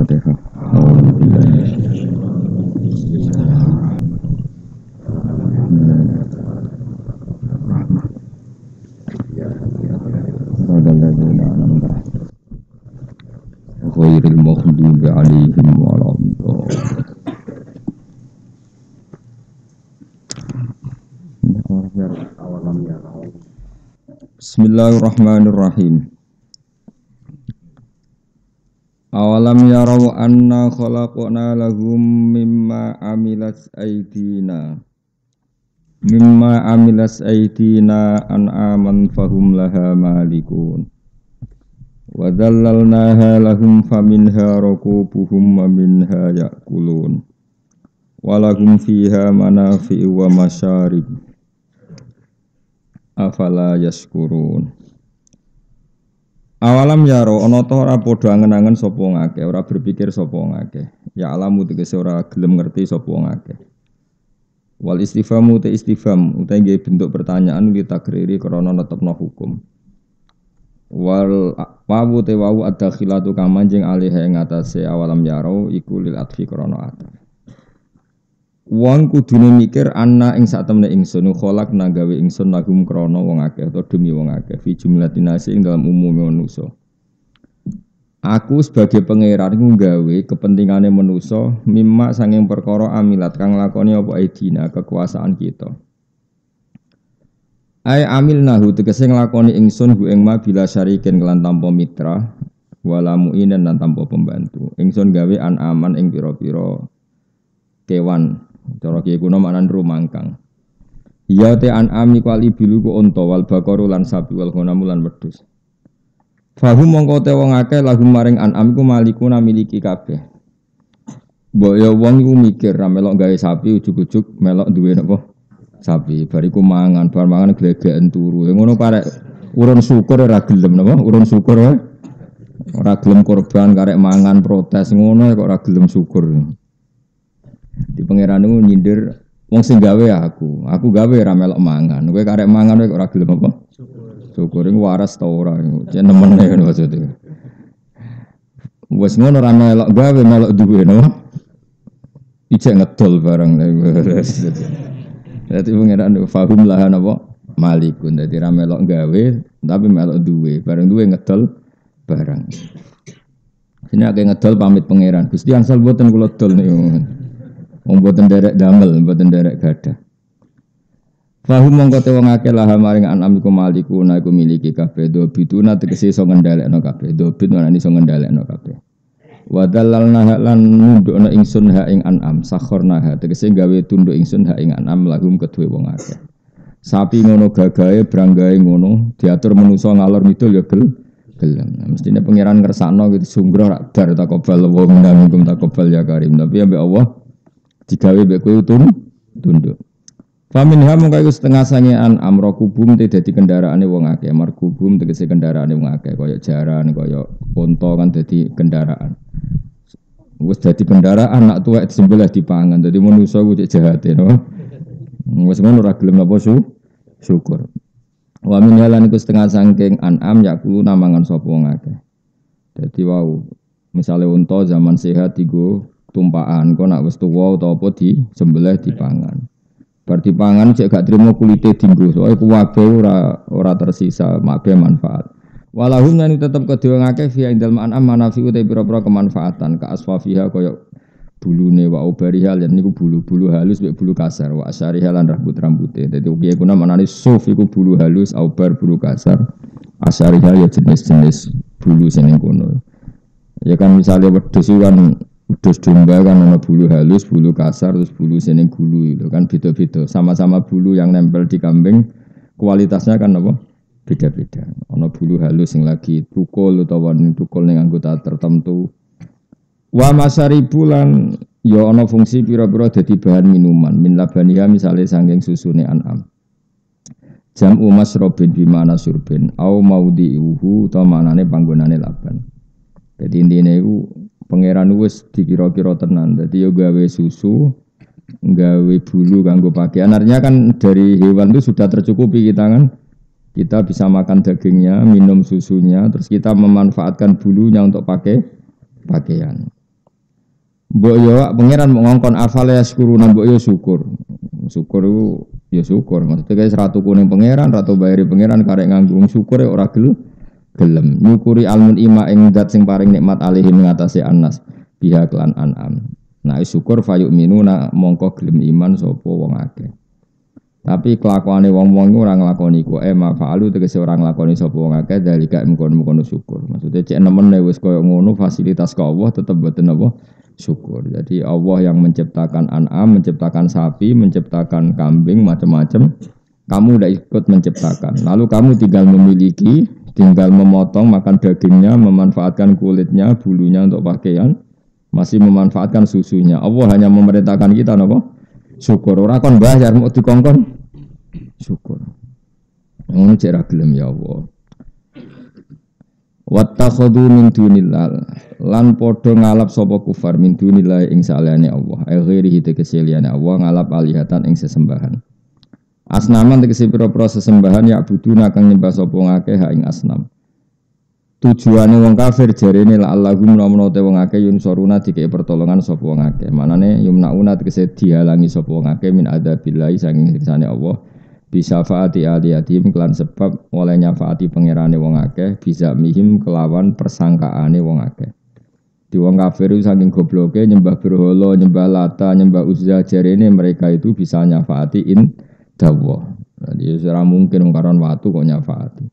Al-Fatihah. Ghairil maghdubi 'alaihim waladdallin. Bismillahirrahmanirrahim. Awalam yarau anna khalaqna lahum mimma amilat aydina an'aman fahum laha malikun wa dhallalnaha lahum faminha rakubuhum wa minha ya'kulun wa lahum fiha manafi'u wa masyarib afala yashkurun. Awalam yaro ana ta ora padha angen-angen sapa ngakeh, ora berpikir sapa ngakeh. Ya alamu tegese ora gelem ngerti sapa ngakeh. Wal istifhamu te istifham utawa nggih bentuk pertanyaan li takriri krana netepno hukum. Wal wawu te wawu adakhilatu kamanjing alih ing atase awalam yaro iku lil atfi krana ataf. Wong kudune mikir ana ing satemene ingsun kholak nang gawe ingsun lagum krana wong akeh utawa demi wong akeh fi jumlatin nasi ing dalam umume manusa. Aku sebagai pangeran iku gawe kepentingane manusa mimma sanging perkara amilat kang lakoni apa aidina kekuasaan kita. Ai amilnahu tegese nglakoni ingsun hu ing ma bila syarikin kelan tanpa mitra wala mu'inan lan tanpa pembantu. Ingsun gawe aman ing pira-pira kewan. Cara kiye kuno maknane rumangkang. Ya te an'ami kuali bilu ku unta wal baqaru lan sapi wal ghanam lan wedhus. Fahum mongko te wong akeh lahum maring an'am ku malikuna miliki kabeh. Mbok ya wong iku mikir ra melok gawe sapi ujug-ujug melok duwe napa? Sapi bariku mangan, bar mangan glegeken turu. Ngono parek urun syukur ora gelem napa? Urun syukur wae. Ora gelem korban karek mangan protes ngono kok ora gelem syukur. Di pangeran itu nyindir wong sing gawe aku gawe ra melok mangan kowe karek mangan kowe ora gelem apa syukur iku waras ta ora jen nemene ngono maksudé wis ngono ra melok gawe melok duwe no ijek ngedol barang dadi pangeran fahum lahan apa malikun dadi ra melok gawe tapi melok duwe bareng duwe ngedol barang sini akeh ngedol pamit pangeran Gusti angsal mboten kula dol niku mboten derek damel, mboten derek gadah. Fahum mongko te wong akeh lah maring anam iku malikuna iku miliki kabeh do bituna tegese iso ngendhalekno kabeh. Do bit ana iso ngendhalekno kabeh. Wa dalalna lan nundukna ingsun ha ing anam sakhorna ha tegese gawe tunduk ingsun ha ing anam lahum kedue wong akeh. Sapi ngono gagahe branggahe ngono diatur manusa ngalor ngidul ya gelem. Mestine pangeran ngersakno gitu sungguh rak dar takobal wa minkum takobal ya karim. Tapi ambek Allah digawe mek kowe tunduk. Faminha mongko iku setengah sangean amrokubum te dadi kendaraane wong akeh. Markubum tegese kendaraane wong akeh kaya jaran, kaya unta kan dadi kendaraan. Wis dadi kendaraan nak tuwek disembelih dipangan. Dadi manusa ku cek jahate no. Wis ngono ora gelem apa syukur. Wa min halan iku setengah saking an'am yakulu namangan sapa wong akeh. Dadi wau misale unta zaman sehat iku tumpakan kok nak wis tuwa utawa apa disembelih dipangan. Bar dipangan cek gak trimo kulite dienggo. Soale kuwabe ora tersisa mabe manfaat. Walahum lan tetep kedhe ngakeh fi indal ma'an manafi'u te pira-pira kemanfaatan ka aswafiha kaya bulune wa ubariha lan niku bulu-bulu halus mek bulu kasar wa asyariha lan rambut-rambute. Dadi piye kuna manane suf iku bulu halus, aubar bulu kasar. Asyariha ya jenis-jenis bulu sing kono. Ya kan misalnya wedhus kan wedhus domba kan ana bulu halus, bulu kasar, terus bulu sing gulu itu kan beda-beda. Sama-sama bulu yang nempel di kambing kualitasnya kan apa? Beda-beda. Ana bulu halus sing lagi tukul utawa tukul ning anggota tertentu. Wa masaribu lan ya ana fungsi pira-pira dadi bahan minuman. Min labaniha misale saking susune an'am. Jam'u masrobin bimana surbin au maudhi'uhu ta manane panggonane laban. Dadi intine iku pangeran wis dikira-kira tenan. Dadi yo gawe susu, gawe bulu kanggo pakaian. Artinya kan dari hewan itu sudah tercukupi kita kan. Kita bisa makan dagingnya, minum susunya, terus kita memanfaatkan bulunya untuk pakai pakaian. Mbok yo pangeran mau ngongkon afale syukuruna mbok yo syukur. Syukur iku ya syukur. Maksudnya kayak seratu kuning pangeran, ratu bayari pangeran karek nganggung syukur ya ora gelem. Nyukuri almun ima ing zat sing paring nikmat alihi ngatasi anas biha klan an'am. Nah syukur fayuk minuna mongko gelem iman sapa wong akeh. Tapi kelakuane wong-wong ora nglakoni ku ma fa'alu tegese ora nglakoni sapa wong akeh dalika mkono-mkono syukur. Maksudnya cek nemen wis koyo ngono fasilitas ka Allah tetep boten apa syukur. Jadi Allah yang menciptakan an'am, menciptakan sapi, menciptakan kambing macam-macam. Kamu udah ikut menciptakan. Lalu kamu tinggal memiliki, tinggal memotong, makan dagingnya, memanfaatkan kulitnya, bulunya untuk pakaian, masih memanfaatkan susunya. Allah hanya memerintahkan kita apa? Syukur. Ora kon bayar mau dikongkon. Syukur. Ngono cek ra gelem ya Allah. Wattakhadhu min dunillah lan padha ngalap sapa kufar min dunillah ing saliyane Allah. Ai ghairihi tegese liyane Allah ngalap alihatan ing sesembahan. Asnaman tegese pira-pira sesembahan ya buduna kang nyembah sapa ngakeh ing asnam. Tujuane wong kafir jarene la Allahum menawa te wong akeh yun soruna dikek pertolongan sapa wong akeh. Manane yumnauna tegese dihalangi sapa wong akeh min adzabillahi saking siksane Allah. Bisa faati aliyatim kelan sebab oleh nyafaati pangerane wong akeh bisa mihim kelawan persangkaane wong akeh. Di wong kafir saking gobloke nyembah berhala, nyembah Lata, nyembah Uzza jarene mereka itu bisa nyafaati dawa. Jadi ora mungkin karon watu kok nyafaati.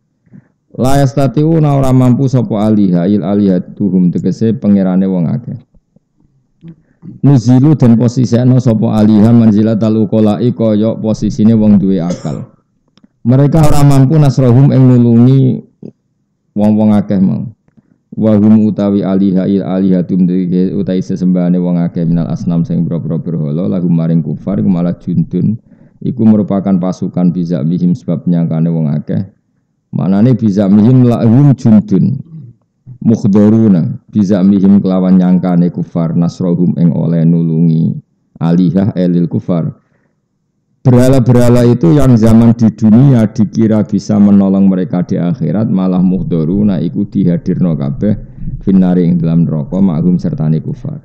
La yastati'una ora mampu sapa alihail alihatuhum tegese pangerane wong akeh. Nuzilu dan posisinya sapa alihah manzilatal uqala'i kaya posisine wong duwe akal. Mereka ora mampu nasrohum ing nulungi wong-wong akeh mau. Wa hum utawi alihail alihatum utai sesembahane wong akeh minal asnam sing boro-boro berhala lahum maring kufar malah jundun iku merupakan pasukan bisa mihim sebab nyangkane wong akeh. Manane bisa mihim lahum jundun mukhdharuna bisa mihim kelawan nyangkane kufar nasrohum ing oleh nulungi alihah elil kufar. Berhala-berhala itu yang zaman di dunia dikira bisa menolong mereka di akhirat malah mukhdharuna iku dihadirno kabeh finari ing dalam neraka maghum sertane kufar.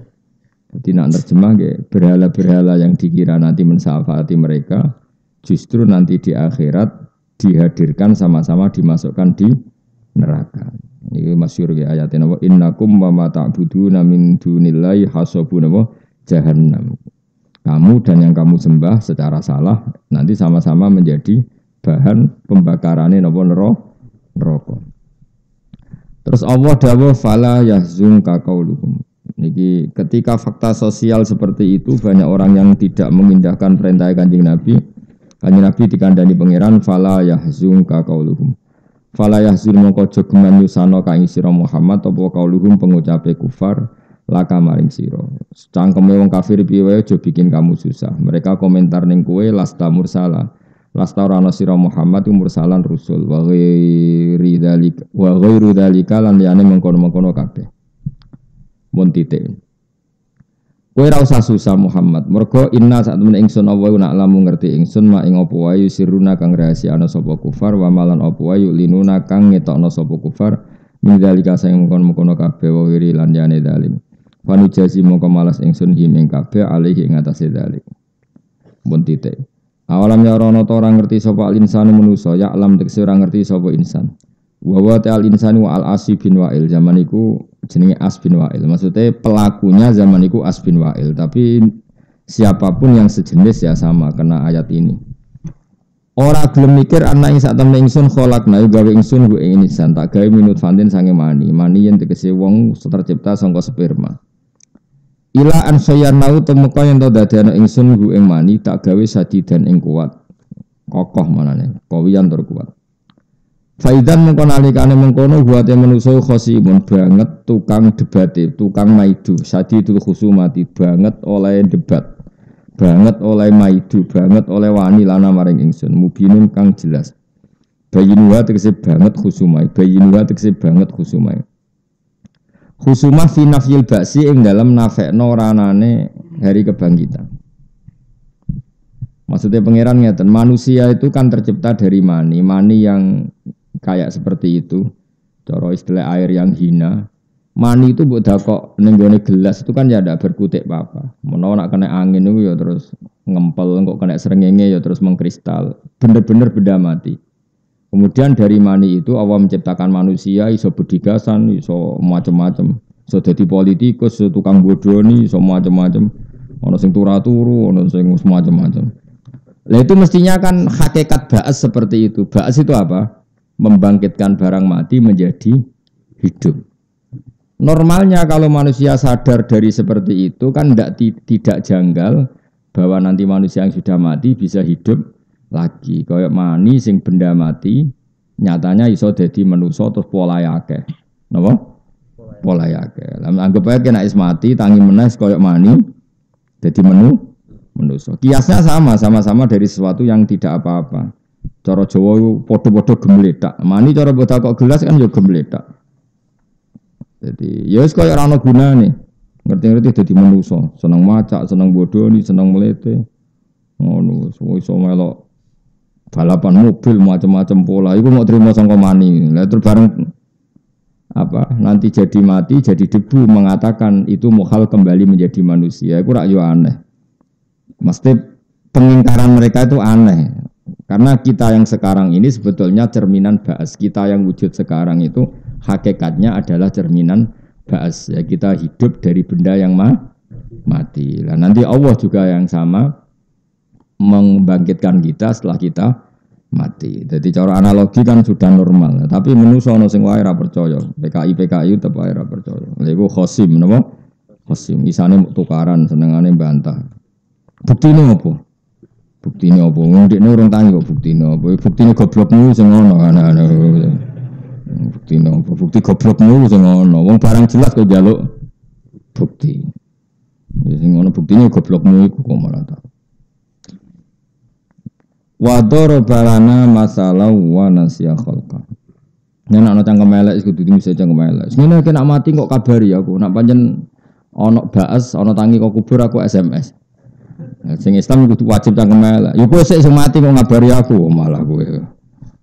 Jadi nak terjemah nggih berhala-berhala yang dikira nanti mensyafaati mereka justru nanti di akhirat dihadirkan sama-sama dimasukkan di neraka. Ini masyhur ya ayatnya napa innakum wa ma ta'buduna min dunillahi hasabun napa jahannam. Kamu dan yang kamu sembah secara salah nanti sama-sama menjadi bahan pembakarannya napa neraka. Terus Allah dawuh fala yahzunka qauluhum. Niki ketika fakta sosial seperti itu banyak orang yang tidak mengindahkan perintah Kanjeng Nabi. Kanjeng Nabi dikandani pangeran fala yahzunka qauluhum. Fala yahzun mongko aja geman nyusano ka ing sira Muhammad apa kauluhum pengucape kufar laka maring sira. Cangkeme wong kafir piye wae aja bikin kamu susah. Mereka komentar ning kowe lasta mursala. Lasta ora ana sira Muhammad mursalan rusul wa ghairu dzalika lan liyane mengkono-mengkono kabeh. Mun titik. Kowe ora usah susah Muhammad. Mergo inna sak temen ingsun apa nak lamu ngerti ingsun mak ing apa wae siruna kang rahasiana sapa kufar wa malan apa wae linuna kang ngetokno sapa kufar mindalika sing mengkon-mengkono kabeh wa wiri lan yane dalim. Wanu jazi mongko malas ingsun him ing kabeh alih ing atase dalik. Mun titik. Awalam ya rono to ora ngerti sapa insanu manusa ya alam tekse ora ngerti sapa insan. Wa ta'al insanu al asi bin wa'il zaman iku jenenge As bin Wa'il. Maksudnya pelakunya zaman itu As bin Wa'il, tapi siapapun yang sejenis ya sama kena ayat ini. Ora gelem mikir ana ing sak temne ingsun kholakna gawe ingsun ku ing insan tak gawe minut fantin sange mani. Mani yen tegese wong tercipta saka sperma. Ila an sayanau temeka yen to dadekno ingsun ku ing mani tak gawe sadidan ing kuat. Kokoh manane, kawiyan tur kuat. Faidan mengkono alikane mengkono buate manusa khosimun banget tukang debate, tukang maidu, sadidul khusumati banget oleh debat, banget oleh maidu, banget oleh wani lana maring ingsun, mubinun kang jelas. Bayinuha tegese banget khusumai, bayinuha tegese banget khusumai. Khusumah fi nafyil ba'si ing dalam nafekno ranane hari kebangkitan. Maksudnya pangeran ngeten, manusia itu kan tercipta dari mani yang kayak seperti itu, cara istilah air yang hina, Mani itu mbok dakok ning gone gelas itu kan ya ndak berkutik apa. Menawa nak kena angin itu ya terus ngempel, kok kena srengenge ya terus mengkristal. Bener-bener benda mati. Kemudian dari mani itu Allah menciptakan manusia iso bedigasan, iso macam-macam. Iso dadi politikus, iso tukang bodoni, iso macam-macam. Ono sing turu, ono sing macam-macam. Lah itu mestinya kan hakikat ba'as seperti itu. Ba'as itu apa? Membangkitkan barang mati menjadi hidup. Normalnya kalau manusia sadar dari seperti itu kan tidak janggal bahwa nanti manusia yang sudah mati bisa hidup lagi. Kayak mani sing benda mati nyatanya iso dadi manusa terus polahe akeh. Napa? Polahe akeh. Lah anggap ae kena is mati tangi meneh kayak mani dadi manusa. Kiasnya sama-sama dari sesuatu yang tidak apa-apa. Cara Jawa padha-padha gemletak. Mani cara mbok kok gelas kan yo gemletak. Jadi, ya wis kaya ora ana gunane. Ngerti-ngerti dadi manusa, seneng macak, seneng bodoni, seneng melete. Ngono, iso melok balapan mobil macam-macam pola. Iku mau terima sangka mani. Lah terus bareng apa? Nanti jadi mati, jadi debu mengatakan itu mukhal kembali menjadi manusia. Iku rak yo aneh. Mesti pengingkaran mereka itu aneh. Karena kita yang sekarang ini sebetulnya cerminan ba'as. Kita yang wujud sekarang itu hakikatnya adalah cerminan ba'as. Ya, kita hidup dari benda yang mati. Nah, nanti Allah juga yang sama membangkitkan kita setelah kita mati. Jadi cara analogi kan sudah normal. Tapi manusa ana sing wae ora percaya. PKI tetep wae ora percaya. Lha iku khosim napa? Khosim isane tukaran senengane bantah. Buktine apa? Buktine apa? Ndekne urung tangi kok buktine apa? Buktine goblokmu sing ngono ana-ana. Bukti nopo, bukti goblokmu sing ngono. Wong barang jelas kok njaluk bukti. Ya sing ngono buktine goblokmu iku kok malah tak. Wa darabalana masalah wa nasya khalqa. Yen ana cangkem elek kudu bisa cangkem elek. Sing ngene nek mati kok kabari aku. Nek pancen ana baas, ana tangi kok kubur aku SMS. Sing Islam kudu wajib cangkem elek. Ya kowe sik sing mati kok ngabari aku malah kowe.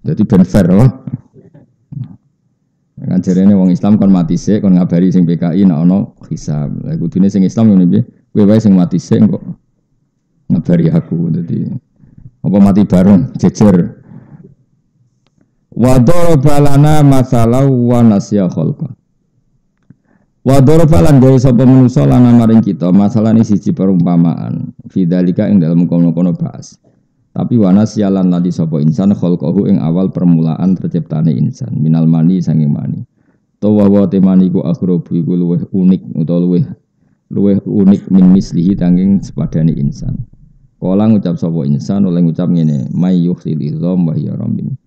Dadi ben fair loh. Kan jarene wong Islam kon mati sik kon ngabari sing PKI nek ana hisab. Lah kudune sing Islam ngene piye? Kowe wae sing mati sik kok ngabari aku. Dadi apa mati bareng jejer. Wa darabalana masalah wa nasya khalqa. Wa darabalan gawe sapa manusa lana maring kita masalah ini siji perumpamaan. Fidzalika ing dalem kono-kono bahas. Tapi wana sialan ladi sapa insan khalqahu ing awal permulaan terciptane insan minal mani sanging mani. Tawa wa temani ku akhrobu iku luweh unik utawa luweh unik min mislihi tanging sepadane insan. Kala ngucap sapa insan oleh ngucap ngene, may yuhsil idzam wa hiya ramim.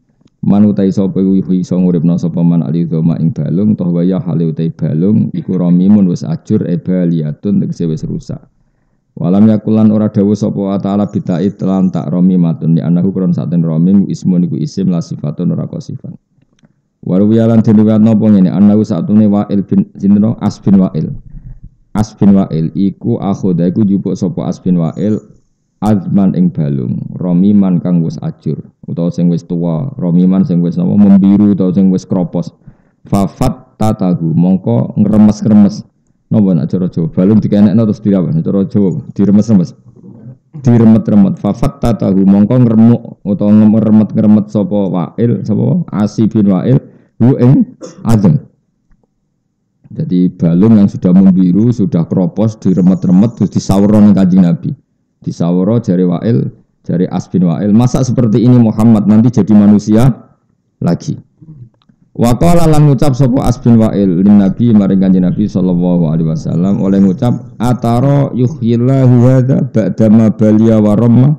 Manutai sapa iku iso nguripna sapa man alidzama ing balung toh wa ya hale utai balung iku ramimun wis ajur ebaliyatun tegese wis rusak. Walam yakulan ora dawuh sapa ta'ala bitai lan tak ramimatun li anahu kron saten ramim ismun iku isim la sifatun ora kok sifat. Warwiyalan diriwayat napa ngene anahu satune wa'il bin sinten asbin wa'il. Asbin wa'il iku akhoda iku jupuk sapa asbin wa'il azman ing balung ramiman kang wis ajur utawa sing wis tuwa ramiman sing wis apa membiru utawa sing wis kropos fafat tatahu mongko ngremes-remes napa nek cara Jawa balung dikenekno terus dirawan cara Jawa diremes-remes diremet-remet fafat tatahu mongko ngremuk utawa ngeremet-ngeremet sapa wa'il sapa asibin wa'il hu ing azam. Jadi balung yang sudah membiru sudah kropos diremet-remet terus disawur ning Kanjeng Nabi. Disawara jari wa'il, jari asbin wa'il. Masa seperti ini Muhammad nanti jadi manusia lagi. Wa qala lan ngucap sapa asbin wa'il lin nabi maring Kanjeng Nabi sallallahu alaihi wasallam oleh ngucap atara yuhyillahu hadza ba'da ma baliya wa ramma.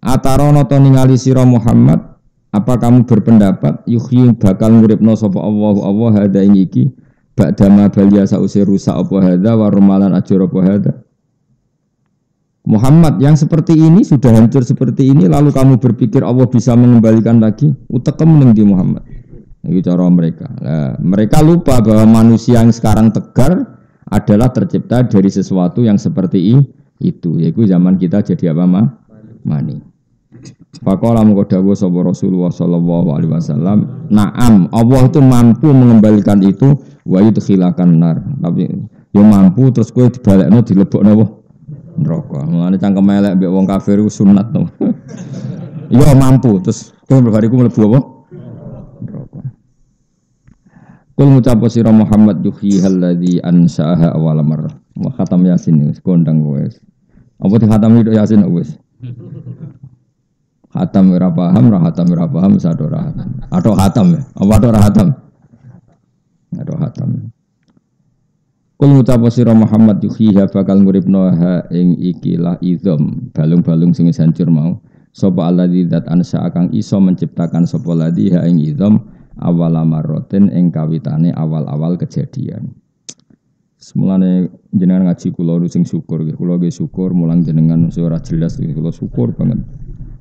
Atara nata ningali sira Muhammad, apa kamu berpendapat yuhyi bakal nguripno sapa Allah hadza iki ba'da ma baliya sause rusak apa hadza wa ramalan ajur apa hadza. Muhammad yang seperti ini sudah hancur seperti ini lalu kamu berpikir Allah bisa mengembalikan lagi utekem ning di Muhammad. Itu cara mereka. Nah, mereka lupa bahwa manusia yang sekarang tegar adalah tercipta dari sesuatu yang seperti itu. Yaitu zaman kita jadi apa mani. Faqala mengko dawuh sapa Rasulullah sallallahu alaihi wasallam, "Na'am, Allah itu mampu mengembalikan itu wa yudkhilakan nar." Tapi yo mampu terus kowe dibalekno dilebokno apa? Neraka. Mulane cangkem elek mbek wong kafir iku sunat to. Yo mampu terus kowe bariku mlebu apa? Neraka. Kul ngucap sira Muhammad yuhyihal ladzi ansaaha awal marrah. Wa khatam Yasin wis kondang wis. Apa di khatam itu Yasin wis? Hatam ora paham, satu ora hatam. Atau hatam ya? Apa atau ora hatam? Atau hatam. Kul ngucap sira Muhammad yuhyiha bakal nguripno ha ing ikilah idzam, balung-balung sing hancur mau. Sapa alladzi dzat ansa kang iso menciptakan sapa ladzi ha ing idzam awal marratin ing kawitane awal-awal kejadian. Semulane jenengan ngaji kula sing syukur nggih. Kula nggih syukur mulang jenengan ora jelas nggih. Kula syukur banget.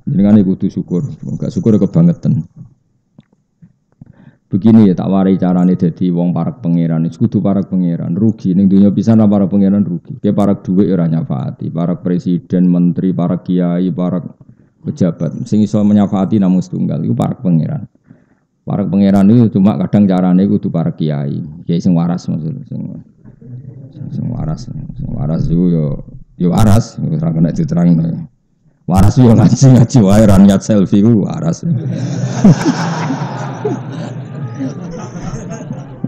Jenengan kudu syukur, enggak syukur kebangetan. Begini ya tak warai carane dadi wong parek pangeran, kudu parek pangeran, rugi ning donya pisan ora parek pangeran rugi. Ki parek dhuwit ora nyafaati, parek presiden, menteri, parek kiai, parek pejabat sing iso menyafaati namung setunggal iku parek pangeran. Parek pangeran itu cuma kadang carane kudu parek kiai, kiai sing waras maksud sing waras iku yo waras, ora kena diterangno. Waras yo ngaji wae ra niat selfie ku waras.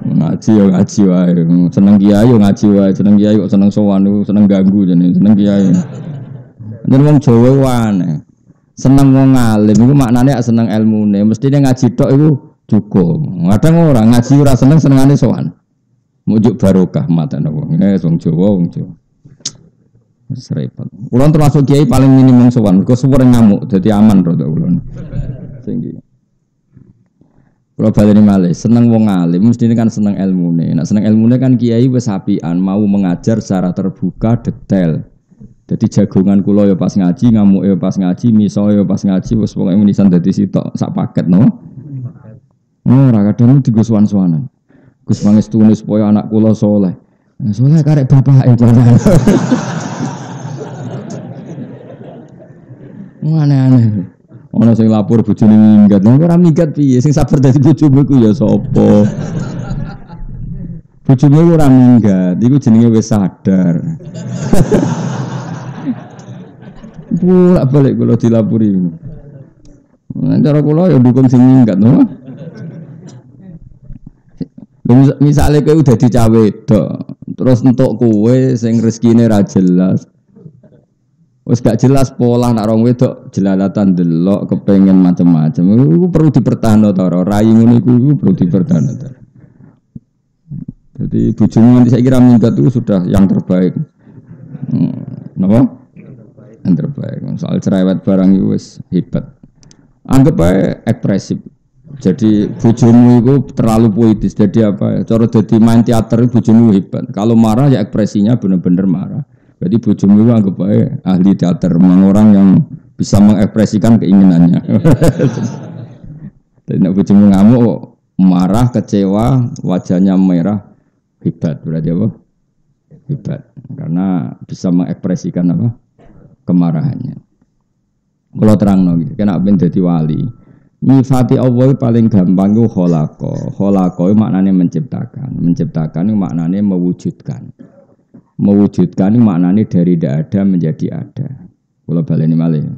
Ngaji wae. Seneng kiai yo ngaji wae, seneng kiai kok seneng sowan niku seneng ganggu jenenge seneng kiai. Yen wong Jawa aneh. Seneng wong alim iku maknane seneng ilmune, mestine ngaji tok iku cukup. Kadang ora ngaji ora senengane sowan. Mujuk barokah matane wong. Wong Jawa. Serempet. Kulon termasuk kiai paling minimum sowan, mergo suwere ngamuk dadi aman rada kulon. Sing iki. Kulo baleni malih, seneng wong alim mestine kan seneng ilmune. Nek seneng ilmune kan kiai wis apian, mau mengajar secara terbuka, detail. Dadi jagongan kula ya pas ngaji, ngamuke ya pas ngaji, miso ya pas ngaji, wis pokoke menisan dadi sitok sak paket no. Ora kadang digo sowan-sowanan. Gus mangestune supaya anak kula saleh. Saleh karek bapake jalan. Aneh-aneh. Ana sing lapor bojone minggat. Lha ora minggat piye? Sing sabar dadi bojomu iku ya sapa? Bojomu ora minggat, iku jenenge wis sadar. Bolak-balik kula dilapori. Cara kula ya dukung sing minggat, no. Misale kowe udah cawe wedok, terus entuk kowe sing rezekine ra jelas. Wis gak jelas pola nak rong wedok jelalatan delok kepengin macam-macam. Iku perlu dipertahanno ta ora? Rai ngono iku perlu dipertahanno ta. Jadi bojomu nanti saya kira minggat itu sudah yang terbaik. Napa? Yang terbaik. Soal cerewet barang itu wis hebat. Anggap aja ekspresif. Jadi bojomu itu terlalu puitis. Jadi apa? Cara dadi main teater bojomu hebat. Kalau marah ya ekspresinya benar-benar marah. Berarti bojomu itu anggap aja ahli teater, orang yang bisa mengekspresikan keinginannya. Jadi nek bojomu ngamuk, marah, kecewa, wajahnya merah, hebat. Berarti apa? Hebat. Karena bisa mengekspresikan apa? Kemarahannya. Kalau terang lagi, kena ben dadi wali. Nyifati Allah paling gampang itu kholaqo. Kholaqo itu maknanya menciptakan. Menciptakan itu maknanya mewujudkan. Mewujudkan itu maknanya dari tidak ada menjadi ada. Kalau baleni malih.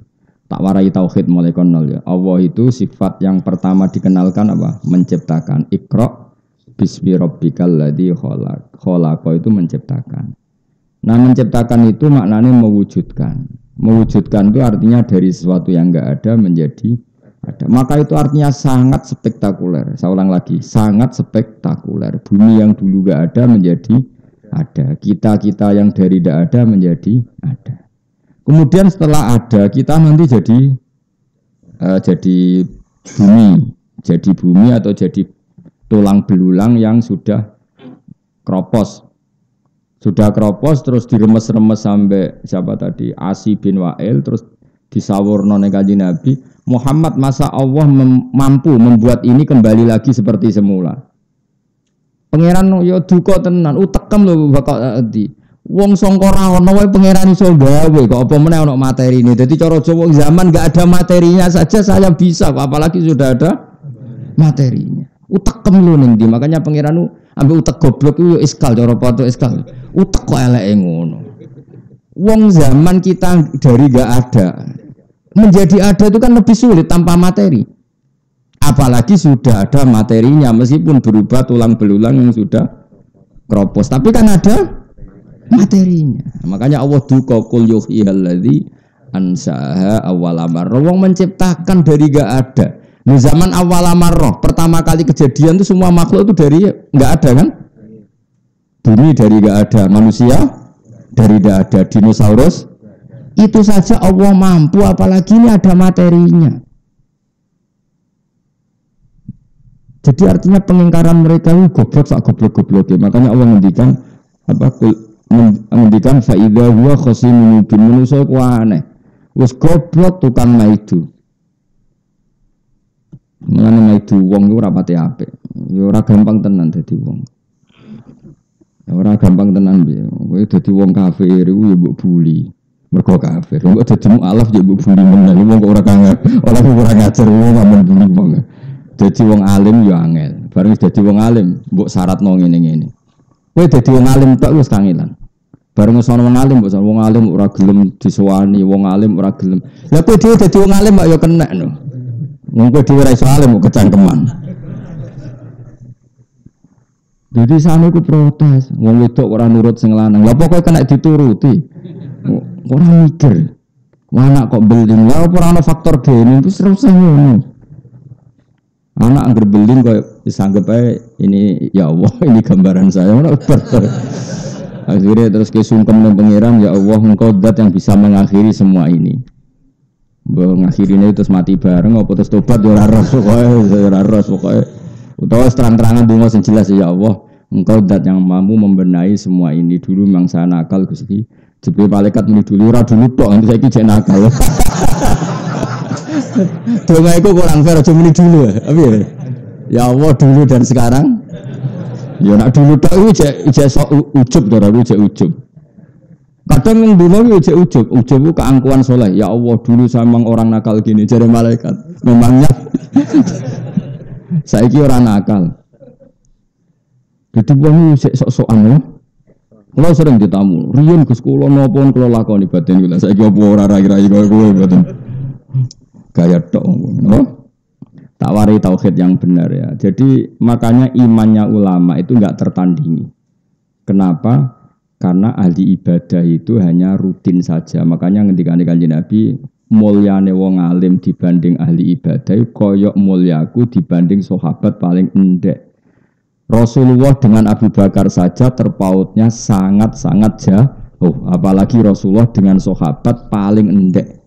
Tak warai tauhid mulai nol ya. Allah itu sifat yang pertama dikenalkan apa? Menciptakan. Iqra bismi rabbikal ladzi khalaq. Kholaqo itu menciptakan. Nah, menciptakan itu maknanya mewujudkan. Mewujudkan itu artinya dari sesuatu yang enggak ada menjadi ada. Maka itu artinya sangat spektakuler. Saya ulang lagi, sangat spektakuler. Bumi yang dulu enggak ada menjadi ada. Kita yang dari tidak ada menjadi ada. Kemudian setelah ada, kita nanti jadi bumi atau jadi tulang belulang yang sudah kropos. Sudah kropos terus diremes-remes sampai siapa tadi? Asi bin Wa'il terus disawurno ning Kanjeng Nabi. Muhammad, masa Allah mampu membuat ini kembali lagi seperti semula? Pangeran yo duka tenan, utekem lho bakal di. Wong sangka ra ono wae pangeran iso gawe kok apa meneh ono materine. Dadi cara Jawa zaman enggak ada materinya saja saya bisa kok apalagi sudah ada materinya. Utek lho ning ndi makanya pangeran ambek utek goblok ku yo iskal cara patok iskal. Utek kok eleke ngono. Wong zaman kita dari enggak ada menjadi ada itu kan lebih sulit tanpa materi. Apalagi sudah ada materinya meskipun berubah tulang belulang yang sudah kropos tapi kan ada materinya. Makanya Allah duka qul yuhyil ladzi ansaha awwala marrah. Wong menciptakan dari enggak ada. Di zaman awwala marrah, pertama kali kejadian itu semua makhluk itu dari enggak ada kan? Bumi dari enggak ada, manusia dari enggak ada, dinosaurus itu saja Allah mampu apalagi ini ada materinya. Jadi artinya pengingkaran mereka itu goblok sak goblok-gobloknya. Makanya Allah ngendikan apa ngendikan faida huwa khasimun mubin manusa ku aneh. Wis goblok tukang maidu. Mulane maidu wong iku ora pati apik. Ya ora gampang tenan dadi wong. Ya ora gampang tenan piye. Kowe dadi wong kafir iku ya mbok buli. Mergo kafir. Mbok dadi mualaf ya mbok buli meneh. Wong kok ora ngajar wong amen buli wong. Dadi wong alim ya angel. Bareng dadi wong alim mbok syaratno ngene-ngene. Kowe dadi wong alim tok wis kangelan. Bareng sono wong alim, wong alim ora gelem disowani, wong alim ora gelem. Lah kowe dhewe dadi wong alim kok ya kena no. Wong kowe dhewe ora iso alim kok kecangkeman. Jadi sane ku protes, wong wedok ora nurut sing lanang. Lah pokoke kena dituruti. Ora mikir. Anak kok beling, lah ora ana faktor gene, wis terus ngono. Anak angger beling kok wis anggap ae ini ya Allah, ini gambaran saya. Akhirnya terus kesungkem dengan pangeran, ya Allah engkau zat yang bisa mengakhiri semua ini. Mengakhirinya terus mati bareng, apa terus tobat ya raros pokoknya. Utawa terang-terangan donga sing jelas ya Allah, engkau zat yang mampu membenahi semua ini. Dulu memang saya nakal Gusti. Jebule malaikat muni dulu ora dulu tok, nanti saiki jek nakal. Donga iku kurang fair aja muni dulu. Ya Allah dulu dan sekarang. Ya nak dulu tak ijek sok ujub to aku ijek ujub. Kadang yang dulu ijek ujub itu keangkuhan soleh. Ya Allah dulu saya memang orang nakal gini jare malaikat. Memangnya saiki orang nakal. Jadi wong ijek sok-sokan lho. Kalau sering ditamu, riyen Gus kula napa kula lakoni batin kula saiki apa ora rai-rai kowe mboten. Gaya tok ngono. Tawari tauhid yang benar ya. Jadi makanya imannya ulama itu enggak tertandingi. Kenapa? Karena ahli ibadah itu hanya rutin saja. Makanya ngendikane Kanjeng Nabi, mulyane wong alim dibanding ahli ibadah koyok mulyaku dibanding sahabat paling endek. Rasulullah dengan Abu Bakar saja terpautnya sangat-sangat jauh. Apalagi Rasulullah dengan sahabat paling endek.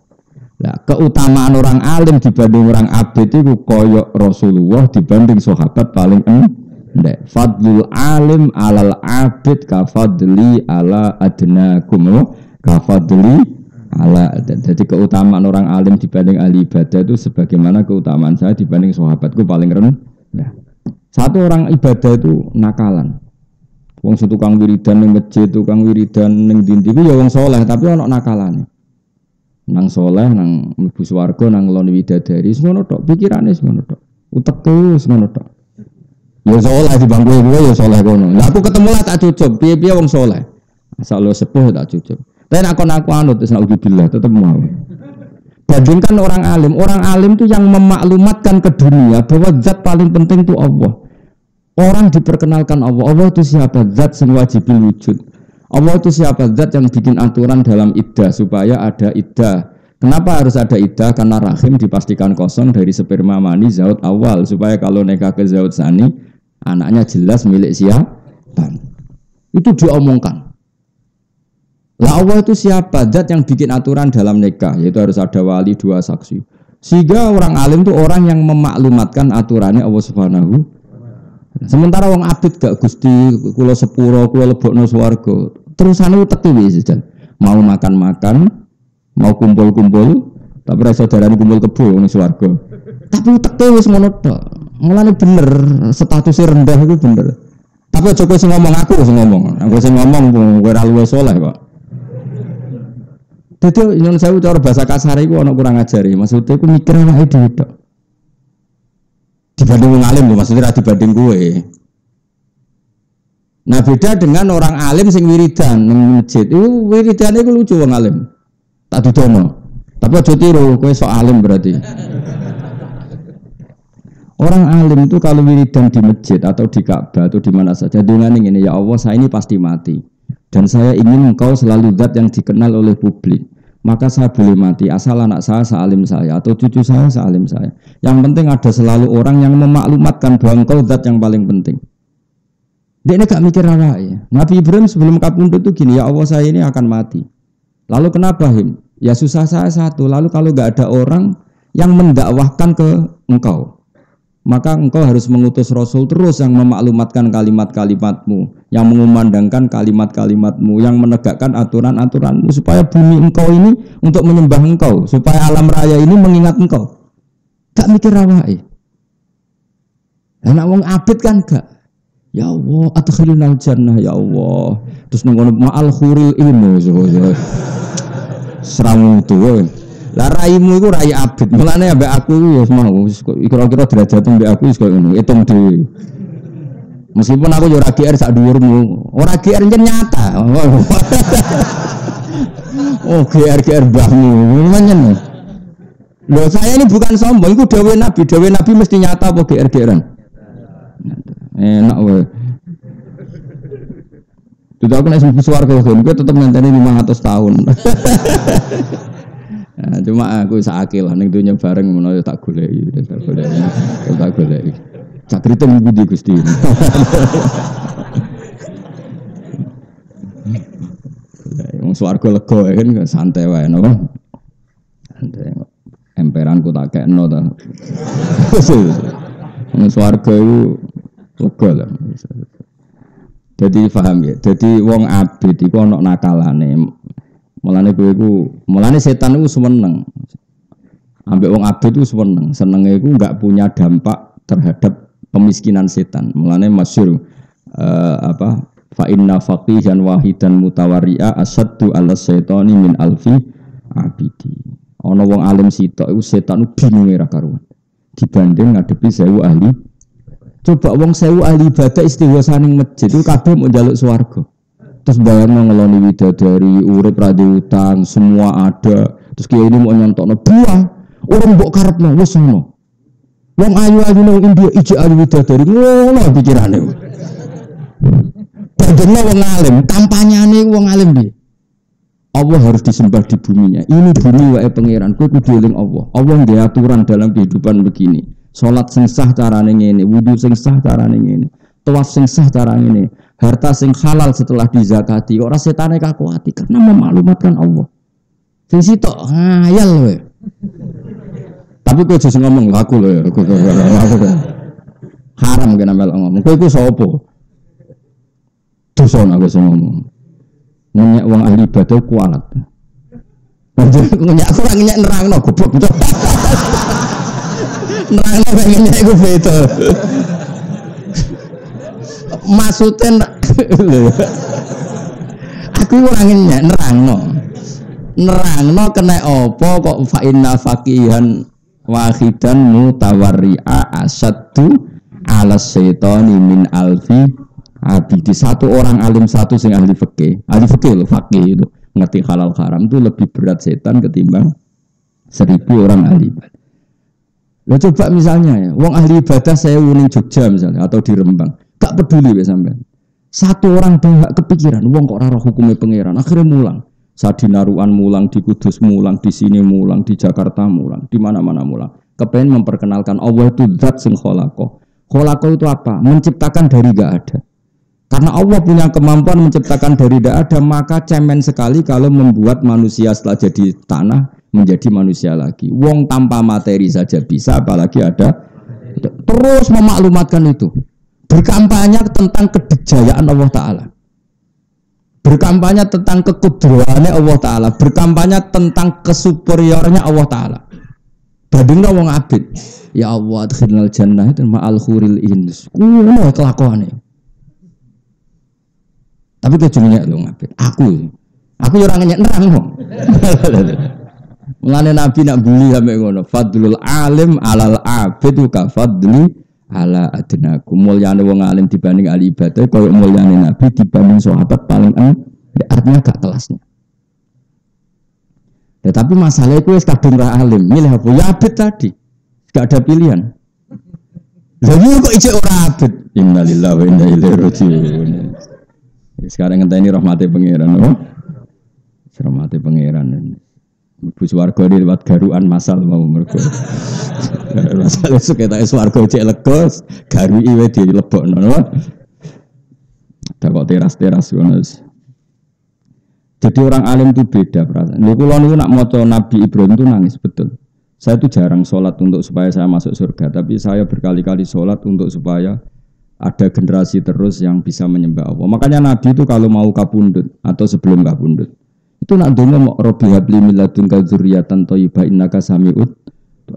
Nah, keutamaan orang alim dibanding orang abid itu koyok Rasulullah dibanding sahabat paling endek. Fadlul alim alal abid kafadli ala adnakum kafadli ala. Jadi keutamaan orang alim dibanding ahli ibadah itu sebagaimana keutamaan saya dibanding sahabatku paling rendah. Satu orang ibadah itu nakalan. Wong tukang wiridan ning masjid, tukang wiridan ning ndi-ndi ku ya wong saleh tapi ana nakalane. Nang soleh, nang mlebu swarga, nang ngloni widadari, ngono tok, pikirane ngono tok. Uteke wis ngono tok. Ya soleh di bangku kowe ya soleh kono. Lah aku ketemu lah tak cucup, piye-piye wong soleh. Asal lo sepuh tak cucup. Tapi nek aku anut wis naudzubillah tetep mau. Bandingkan orang alim itu yang memaklumatkan ke dunia bahwa zat paling penting itu Allah. Orang diperkenalkan Allah. Allah itu siapa? Zat sing wajibil wujud. Allah itu siapa? Zat yang bikin aturan dalam iddah supaya ada iddah. Kenapa harus ada iddah? Karena rahim dipastikan kosong dari sperma mani zaut awal supaya kalau nikah ke zaut sani anaknya jelas milik siapa. Itu diomongkan. Lah Allah itu siapa? Zat yang bikin aturan dalam nikah yaitu harus ada wali 2 saksi. Sehingga orang alim itu orang yang memaklumatkan aturannya Allah Subhanahu. Sementara wong abid gak Gusti kula sepuro kula lebokno swarga. Terusane uteke wis jan. Mau makan-makan, mau kumpul-kumpul, tapi ra saudarane kumpul kebo ning swarga. Tapi uteke wis ngono tok. Mulane bener, statusnya rendah itu bener. Tapi aja kowe sing ngomong aku sing ngomong. Aku sing ngomong kowe ora luwih saleh kok. Dadi nyun sewu cara bahasa kasar iku ana kurang ajari. Maksudnya iku mikir awake dhewe tok. Dibanding wong alim lho, maksudnya ra dibanding kowe. Nah beda dengan orang alim sing wiridan ning masjid. Iku wiridane iku lucu wong alim. Tak dudono. Tapi aja tiru, kowe sok alim berarti. Orang alim itu kalau wiridan di masjid atau di Ka'bah atau di mana saja dengan ini, ya Allah saya ini pasti mati dan saya ingin engkau selalu zat yang dikenal oleh publik, maka saya boleh mati asal anak saya sealim saya atau cucu saya sealim saya. Yang penting ada selalu orang yang memaklumatkan bahwa engkau zat yang paling penting. Dia ini gak mikir apa ya. Nabi Ibrahim sebelum kapundhut itu gini, ya Allah saya ini akan mati. Lalu kenapa him? Ya susah saya satu. Lalu kalau gak ada orang yang mendakwahkan ke engkau, maka engkau harus mengutus Rasul terus yang memaklumatkan kalimat-kalimatmu, yang mengumandangkan kalimat-kalimatmu, yang menegakkan aturan-aturanmu, supaya bumi engkau ini untuk menyembah engkau, supaya alam raya ini mengingat engkau. Gak mikir awake. Lah wong abid kan gak. Ya Allah, adkhilnal jannah ya Allah. Terus ngono ma'al khuril ilmu. Serang tuh. Lah raimu iku rai abid. Mulane ambek aku ya mau kira-kira derajat ambek aku wis koyo ngono, hitung dhewe. Meskipun aku yo ora GR sak dhuwurmu, ora GR nyata. Oh, GR mbahmu. Menyen. Loh saya ini bukan sombong, iku dawuh Nabi. Dawuh Nabi mesti nyata apa GR-GRan? Enak wae. Tidak aku nek mlebu swarga kowe tetep ngenteni 500 tahun. Nah, cuma aku sakit lah ning dunya bareng menawa tak goleki. Cak krite ngendi Gusti. Wong swarga lega kan santai wae napa. Santai. Emperanku tak kekno ta. Wong swarga iku lega lah. Jadi paham ya. Jadi wong abid iku ana nakalane. Mulane setan itu seneng. Ambek wong abid itu seneng. Senenge iku enggak punya dampak terhadap pemiskinan setan. Mulane masyhur fa inna faqihan wahidan mutawarri'a asaddu 'ala syaitani min alfi abidi. Ana wong alim sitok iku setan bingung ora karuan. Dibanding ngadepi 1000 ahli. Coba wong 1000 ahli ibadah istighosa ning masjid itu kabeh mau njaluk swarga. Terus bayangno ngeloni widadari, urip ra utang, semua ada. Terus kiai ini mau nyontokno buah, orang mbok karepno wis ngono. Wong ayu-ayu nang India ijek ahli widadari ngono pikirane. Padahal wong alim, kampanyane wong alim piye? Allah harus disembah di buminya. Ini bumi wae pangeran, kowe kudu eling Allah. Allah nggih aturan dalam kehidupan begini. Salat sing sah carane ngene, wudu sing sah carane ngene, tawaf sing sah carane ngene, harta sing halal setelah dizakati. Ora setane kakuati karena memaklumatkan Allah. Sing sitok ngayal kowe. Tapi kowe aja ngomong aku lho ya. Haram kena melok ngomong. Kowe iku sapa? Dosa aku sing ngomong. Ngenyak wong ahli ibadah kualat. Ngenyak aku ora ngenyak nerangno goblok. Nerangno ngenyak iku beda. Maksudnya aku ora ngenyak nerangno kena apa kok fa inna faqihan wahidan mutawarri'a asaddu 'ala syaitani min alfi abidi. Satu orang alim satu sing ahli fikih lho, faqih itu ngerti halal haram itu lebih berat setan ketimbang 1000 orang ahli ibadah. Lo coba misalnya ya, wong ahli ibadah saya ning Jogja misalnya atau di Rembang, gak peduli wis sampean. Satu orang tuh gak kepikiran, wong kok ora roh hukume pangeran, akhirnya mulang. Sadinaruan mulang, di Kudus mulang, di sini mulang, di Jakarta mulang, di mana-mana mulang. Kepengen memperkenalkan Allah itu zat sing khalaqah. Khalaqah itu apa? Menciptakan dari gak ada. Karena Allah punya kemampuan menciptakan dari tidak ada, maka cemen sekali kalau membuat manusia setelah jadi tanah menjadi manusia lagi. Wong tanpa materi saja bisa, apalagi ada. Terus memaklumatkan itu. Berkampanye tentang kedikjayaan Allah Ta'ala. Berkampanye tentang kekudraannya Allah Ta'ala. Berkampanye tentang kesuperiornya Allah Ta'ala. Badingnya wong abid. Ya Allah, adkhilnal jannah itu ma'al khuril ins. Kuno kelakuannya. Tapi kejungnya lu ngapit. Aku yo ora nerang kok. Mulane Nabi nak bully sampe ngono. Fadlul alim alal abid ka fadli ala adnaku. Mulyane wong alim dibanding ahli ibadah koyo mulyane Nabi dibanding sahabat paling artinya gak kelasnya. Tapi masalahnya itu kadung ra alim, milih apa? Ya abid tadi. Gak ada pilihan. Jadi kok ijek ora abid. Innalillahi wa inna ilaihi raji'un. Sekarang ngenteni rahmate pangeran, oh. Rahmate pangeran. Ibu swarga di lewat garuan masal mau mergo. Masal esuk ketok swarga cek legos, garu iwe dilebokno. Ada kok teras-teras ngono. Jadi orang alim itu beda perasaan. Lha kula niku nak maca Nabi Ibrahim itu nangis betul. Saya itu jarang sholat untuk supaya saya masuk surga, tapi saya berkali-kali sholat untuk supaya ada generasi terus yang bisa menyembah Allah. Makanya Nabi itu kalau mau kapundhut atau sebelum kapundhut, itu nak donga mau Rabbi habli min ladunka dzurriyyatan thayyibah innaka sami'ud.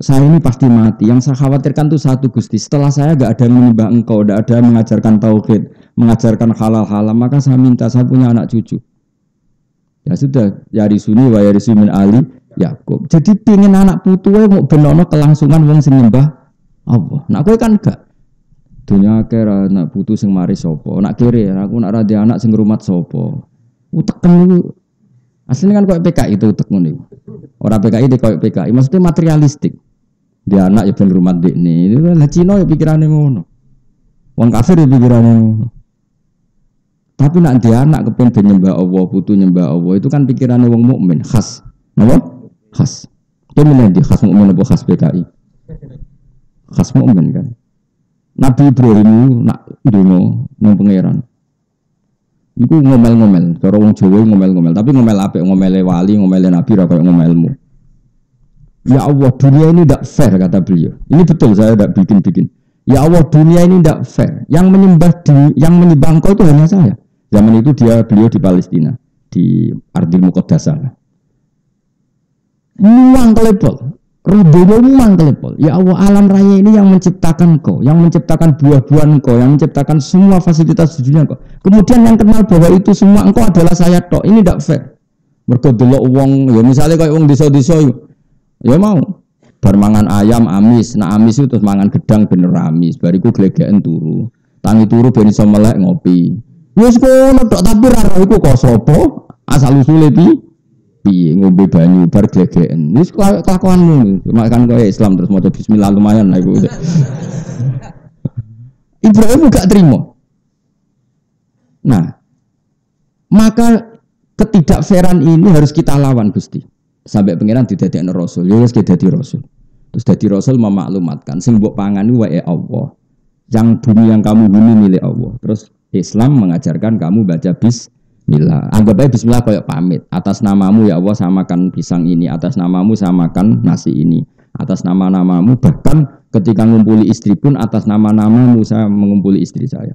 Saya ini pasti mati. Yang saya khawatirkan itu satu Gusti. Setelah saya enggak ada menyembah Engkau, enggak ada mengajarkan tauhid, mengajarkan halal-halal, maka saya minta saya punya anak cucu. Ya sudah, yarisuni wa yarisu min ali Yakub. Jadi pengin anak putuwe mau benono kelangsungan wong sing nyembah Allah. Nak kowe kan gak. Dunya akeh anak putu sing mari sapa? Nak kiri aku nak ra anak sing ngrumat sapa? Uteken niku. Asline kan koyo PKI itu utek ngono iku. Ora PKI de koyo PKI, maksudnya materialistik. Dia anak ya ben ngrumat dekne. Lah Cina ya pikirane ngono. Wong kafir ya pikirane ngono. Tapi nak dia anak kepen nyembah Allah, putu nyembah Allah itu kan pikirannya wong mukmin khas. Napa? Khas. Itu milih di khas mukmin apa khas PKI? Khas mukmin kan. Nabi Ibrahim nak ndonga nang pangeran. Iku ngomel-ngomel, cara wong Jawa ngomel-ngomel, tapi ngomel apik, ngomele wali, ngomele nabi ra koyo ngomelmu. Ya Allah, dunia ini tidak fair kata beliau. Ini betul saya tidak bikin-bikin. Ya Allah, dunia ini tidak fair. Yang menyembah Engkau itu hanya saya. Zaman itu beliau di Palestina, di Ardil Muqaddasah. Muang kelepol, rodonya muang kelepol. Ya Allah, alam raya ini yang menciptakan Engkau, yang menciptakan buah-buahan Engkau, yang menciptakan semua fasilitas di dunia Engkau. Kemudian yang kenal bahwa itu semua Engkau adalah saya tok. Ini tidak fair. Mergo delok wong, ya misalnya kayak wong desa-desa ya mau bar mangan ayam amis, nah amis itu terus mangan gedang bener amis, bariku glegeken turu. Tangi turu ben iso melek ngopi. Wis kono tok tapi ra iku kok sapa? Asal usule piye ngombe banyu bar glegeken. Wis kelakuanmu. Cuma kan kowe Islam terus maca bismillah lumayan lah iku. Ibrahim gak terima. Nah, maka ketidakfairan ini harus kita lawan Gusti. Sampai pengiran didadekno rasul. Ya wis dadi rasul. Terus dadi rasul memaklumatkan sing mbok pangan wae Allah. Yang bumi yang kamu huni milik Allah. Terus Islam mengajarkan kamu baca bismillah. Anggap aja bismillah kayak pamit. Atas namamu ya Allah samakan pisang ini. Atas namamu samakan nasi ini. Atas nama-namamu bahkan ketika ngumpuli istri pun atas nama-namamu saya mengumpuli istri saya.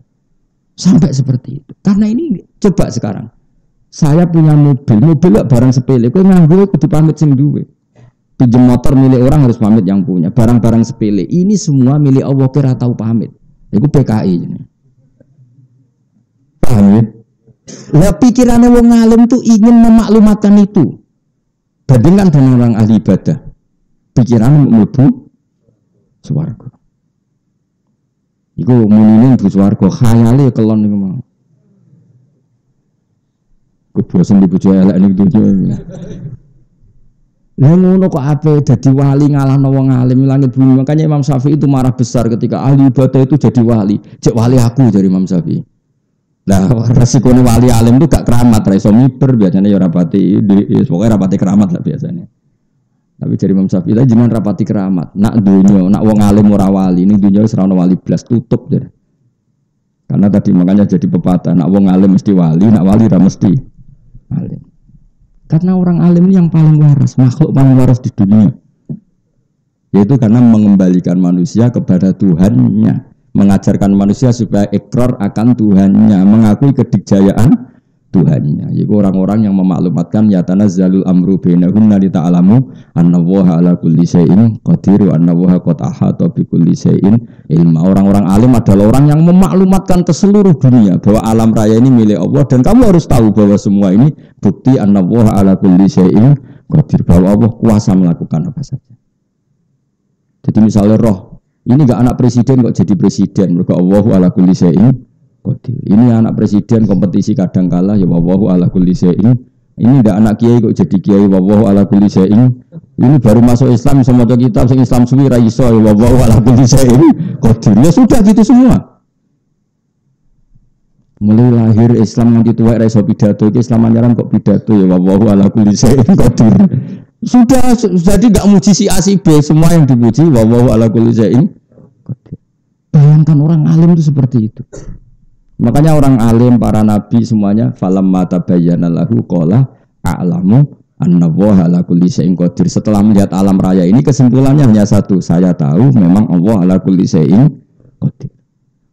Sampai seperti itu. Karena ini coba sekarang. Saya punya mobil barang sepele. Kowe nganggo kudu pamit sing duwe. Pinjem motor milik orang harus pamit yang punya. Barang-barang sepele. Ini semua milik Allah kira tahu pamit. Itu PKI ini. Paham ya? Lah pikirannya wong alim tuh ingin memaklumatkan itu. Bandingkan dengan orang ahli ibadah. Pikiran mlebu swarga. Iku munine mlebu swarga, khayale kelon niku mau. Bosen di bojo elek ning dunya. Lah ngono kok ape dadi wali ngalahno wong alim langit bumi. Makanya Imam Syafi'i itu marah besar ketika ahli ibadah itu jadi wali. Cek wali aku dari Imam Syafi'i. Nah, resikonya wali alim itu gak keramat, ra iso miber biasanya ya rapati pokoknya rapati keramat lah biasanya. Tapi dari Imam Syafi'i lah jenengan rapati keramat. Nak dunya, nak wong alim ora wali, ning dunya wis ora ono wali blas tutup jadi. Karena tadi makanya jadi pepatah, nak wong alim mesti wali, nak wali ra mesti alim. Karena orang alim ini yang paling waras, makhluk paling waras di dunia. Yaitu karena mengembalikan manusia kepada Tuhannya, mengajarkan manusia supaya ikrar akan Tuhannya, mengakui kedikjayaan Tuhan. Tuhannya. Yaitu orang-orang yang memaklumatkan ya tanazzalul amru bainahunna li ta'lamu annallaha ala kulli syai'in qadir wa annallaha qad ahata bi kulli syai'in ilma. Orang-orang alim adalah orang yang memaklumatkan ke seluruh dunia bahwa alam raya ini milik Allah dan kamu harus tahu bahwa semua ini bukti annallaha ala kulli syai'in qadir, bahwa Allah kuasa melakukan apa saja. Jadi misalnya roh ini enggak anak presiden kok jadi presiden, mergo Allahu ala kulli syai'in qadir. Ini anak presiden kompetisi kadang kalah ya wallahu ala kulli syai'in. Ini ndak anak kiai kok jadi kiai wallahu ala kulli syai'in. Ini baru masuk Islam iso maca kitab sing Islam suwi ra iso ya wallahu ala kulli syai'in qadir. Ya sudah gitu semua. Mulai lahir Islam nganti tuwek ra iso pidato iki Islam anyaran kok pidato ya wallahu ala kulli syai'in qadir. Sudah jadi enggak muji si A si B, semua yang dipuji wallahu ala kulli syai'in qadir. Bayangkan orang alim itu seperti itu. Makanya orang alim, para nabi semuanya falamma tabayyana lahu qala a'lamu annallaha ala kulli syai'in qadir. Setelah melihat alam raya ini kesimpulannya hanya satu, saya tahu memang Allah ala kulli syai'in qadir.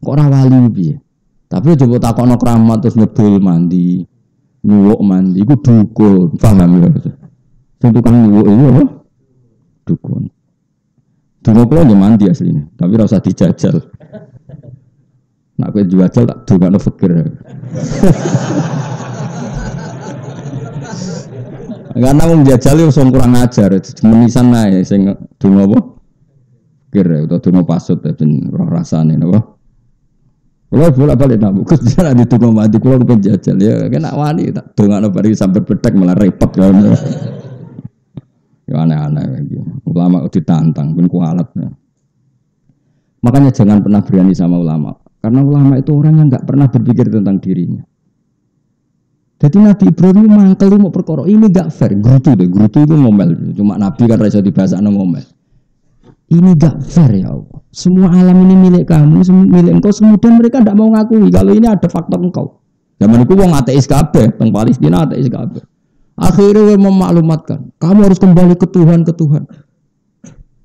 Kok ora wali piye? Tapi coba takokno keramat terus nyebul mandi, nyuwuk mandi iku dukun, paham ya? Sing tukang nyuwuk itu apa? Dukun. Dukun kok mandi aslinya, tapi ora usah dijajal. Nak kowe jual-jual tak dongakno fikir. Karena wong jajal yo sing kurang ajar, menisan ae sing donga apa? Fikir utawa donga pasut ben ora rasane napa. Kalau bolak-balik nabu, Gus ora ditunggu mati kula kepen jajal ya kena wani tak dongakno bari sampai bedek malah repot kan. Ya aneh-aneh iki. Ulama ditantang ben kualat. Makanya jangan pernah berani sama ulama. Karena ulama itu orang yang enggak pernah berpikir tentang dirinya. Jadi Nabi Ibrahim mangkel mau perkara ini enggak fair. Grutu itu ngomel. Cuma Nabi kan rasa dibahasana ngomel. Ini enggak fair ya Allah. Semua alam ini milik kamu, milik engkau. Kemudian mereka enggak mau ngakui kalau ini ada faktor engkau. Zaman itu wong ateis kabeh, teng Palestina ateis kabeh. Akhirnya memaklumatkan, kamu harus kembali ke Tuhan.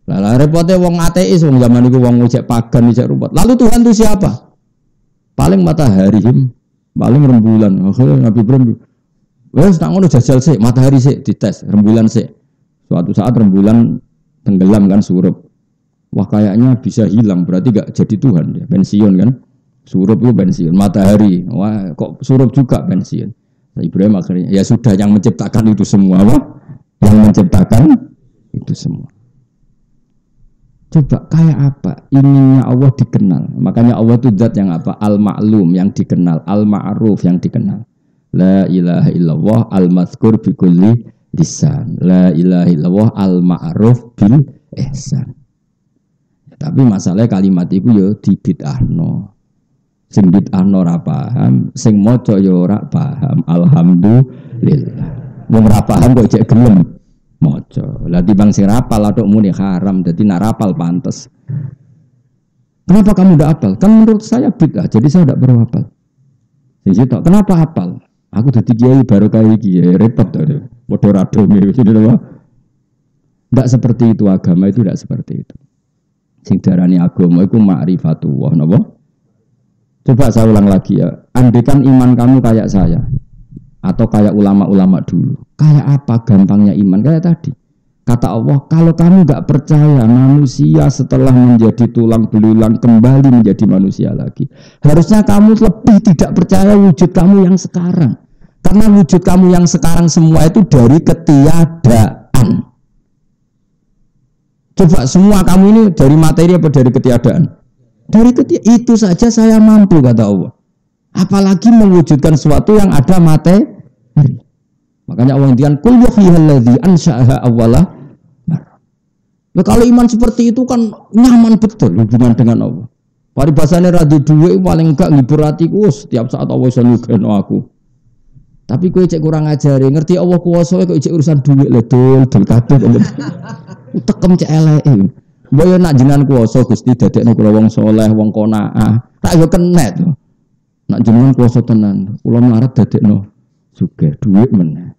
Lah repotnya wong ateis wong zaman itu wong ngejek pagan, ngejek rumput. Lalu Tuhan itu siapa? Paling matahari, paling rembulan. Akhirnya Nabi Ibrahim, wes tak ngono jajal sih, matahari sih dites, rembulan sih. Suatu saat rembulan tenggelam kan surup. Wah kayaknya bisa hilang, berarti gak jadi Tuhan ya, pensiun kan. Surup itu pensiun, matahari, wah kok surup juga pensiun. Nah, Ibrahim akhirnya, ya sudah yang menciptakan itu semua, apa? Yang menciptakan itu semua. Coba kayak apa ininya Allah dikenal. Makanya Allah itu zat yang apa? Al-ma'lum yang dikenal, al-ma'ruf yang dikenal. La ilaha illallah al-mazkur bi kulli lisan. La ilaha illallah al-ma'ruf bil ihsan. Tapi masalah kalimat itu ya dibid'ahno. Sing bid'ahno ora paham, sing maca ya ora paham. Alhamdulillah. Wong ora paham kok cek gelem maca. Lah timbang sing rapal atok muni haram, dadi nak rapal pantes. Kenapa kamu ndak hafal? Kan menurut saya bid'ah, jadi saya ndak perlu hafal. Sing sitok, kenapa hafal? Aku dadi kiai baru kali iki ya repot to. Padha rado mirip sudah. Ndak seperti itu agama itu ndak seperti itu. Sing darani agama iku ma'rifatullah napa? Coba saya ulang lagi ya. Andaikan iman kamu kayak saya atau kayak ulama-ulama dulu. Kayak apa gampangnya iman? Kayak tadi. Kata Allah, kalau kamu enggak percaya manusia setelah menjadi tulang belulang kembali menjadi manusia lagi. Harusnya kamu lebih tidak percaya wujud kamu yang sekarang. Karena wujud kamu yang sekarang semua itu dari ketiadaan. Coba semua kamu ini dari materi apa dari ketiadaan? Dari itu saja saya mampu kata Allah. Apalagi mewujudkan sesuatu yang ada materi. Makanya Allah intikan kul yuhyihalladzi ansha'aha awwala marrah. Nah, kalau iman seperti itu kan nyaman betul hubungan dengan Allah. Paribasane ra duwe paling enggak ngibur atiku setiap saat Allah iso nyugeno aku. Tapi kowe cek kurang ajare, ngerti Allah kuwasa kok cek urusan duit le dol kabeh. Tekem cek eleke. Mbok yo nak jenengan kuwasa Gusti dadekno kula wong saleh, wong qanaah. Tak yo kenet. Nak jenengan kuwasa tenan, kula mlarat dadekno sugih duit meneh.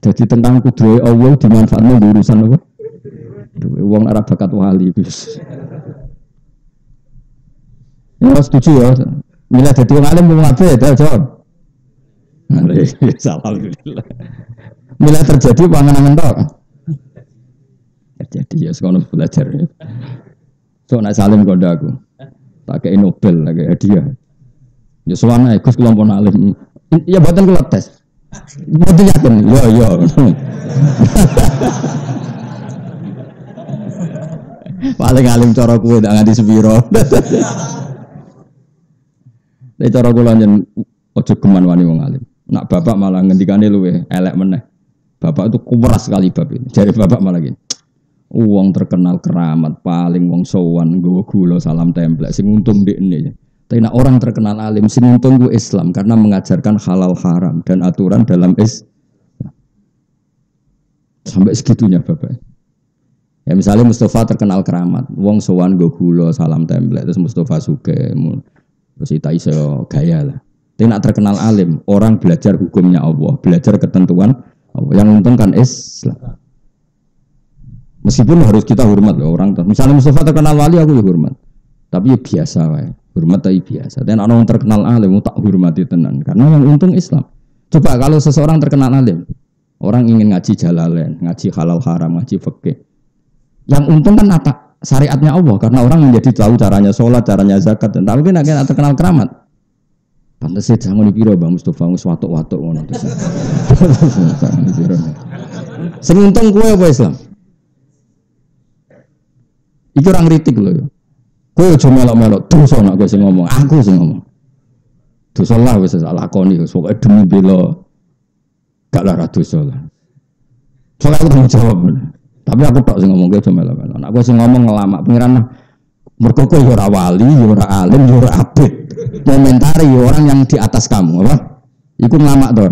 Jadi tentang kudrohe Allah dimanfaatno urusan apa? Duit wong ora bakat wali wis. Ya setuju ya. Mila dadi wong alim wong apik ya, jawab. Alhamdulillah. Mulai terjadi panganan tok. Terjadi ya sekolah belajar. So nak salim kode aku. Tak kayak Nobel, tak kayak hadiah. Ya soalnya Gus kelompok alim. Ya buatan kula tes. Buatan yakin. Yo. Paling alim cara kowe ndak nganti sepiro. Nek cara kula njen aja geman wani wong alim. Nak bapak malah ngendikane luwe elek meneh. Bapak itu keras sekali bab ini. Jare bapak malah gini. Wong terkenal keramat paling wong sowan nggawa gula salam templek sing untung ndekne. Tapi nak orang terkenal alim sing untung ku Islam karena mengajarkan halal haram dan aturan dalam Islam. Sampai segitunya bapak. Ya misalnya Mustafa terkenal keramat, wong sowan nggawa gula salam templek terus Mustafa sugih. Terus kita iso gaya lah. Tapi nak terkenal alim, orang belajar hukumnya Allah, belajar ketentuan Allah. Yang untung kan Islam. Meskipun harus kita hormat loh orang. Misalnya Mustafa terkenal wali, aku ya hormat. Tapi ya biasa wae. Hormat tapi biasa. Dan orang terkenal alim, tak hormati tenan. Karena yang untung Islam. Coba kalau seseorang terkenal alim, orang ingin ngaji jalalain, ngaji halal haram, ngaji fikih. Yang untung kan syariatnya Allah. Karena orang menjadi tahu caranya sholat, caranya zakat. Dan tapi kan terkenal keramat. Pantes sih jangan dipiro Bang Mustafa wis watuk-watuk ngono terus. Sing untung kowe apa Islam? Iki orang kritik lho. Kowe aja melok-melok dosa nek kowe sing ngomong, aku sing ngomong. Dosa lah wis salah lakoni wis pokoke demi bela gak lara dosa lah. Soale aku tanggung jawab. Tapi aku tok sing ngomong kowe aja melok-melok. Nek kowe sing ngomong ngelamak pengiran mergo kowe ya ora wali, ya ora alim, ya ora abid. Komentari orang yang di atas kamu apa? Iku ngelamak to.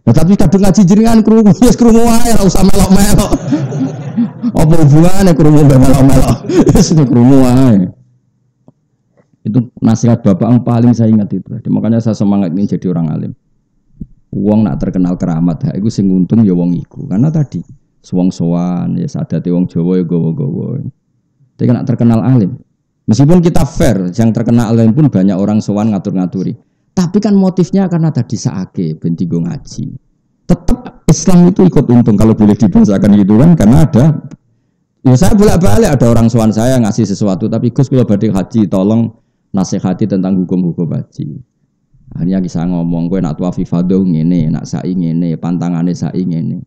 Nah, tapi kadung ngaji jenengan krungu, wis krungu wae ora usah melok-melok. Apa hubungannya krungu melok-melok? Wis krungu wae. Itu nasihat bapak yang paling saya ingat itu. Makanya saya semangat ini jadi orang alim. Wong nak terkenal keramat, iku sing untung ya wong iku. Karena tadi wong sowan ya sadate wong Jawa ya gowo-gowo. Tapi nak terkenal alim. Meskipun kita fair, yang terkenal alim pun banyak orang sowan ngatur-ngaturi. Tapi kan motifnya karena tadi saake ben dienggo ngaji. Tetap Islam itu ikut untung kalau boleh dibahasakan gitu kan karena ada ya saya bolak-balik ada orang sowan saya ngasih sesuatu tapi Gus kula badhe haji tolong nasihati tentang hukum-hukum haji. Akhirnya bisa ngomong kowe nak tawaf ifadah ngene, nak sa'i ngene, pantangane sa'i ngene.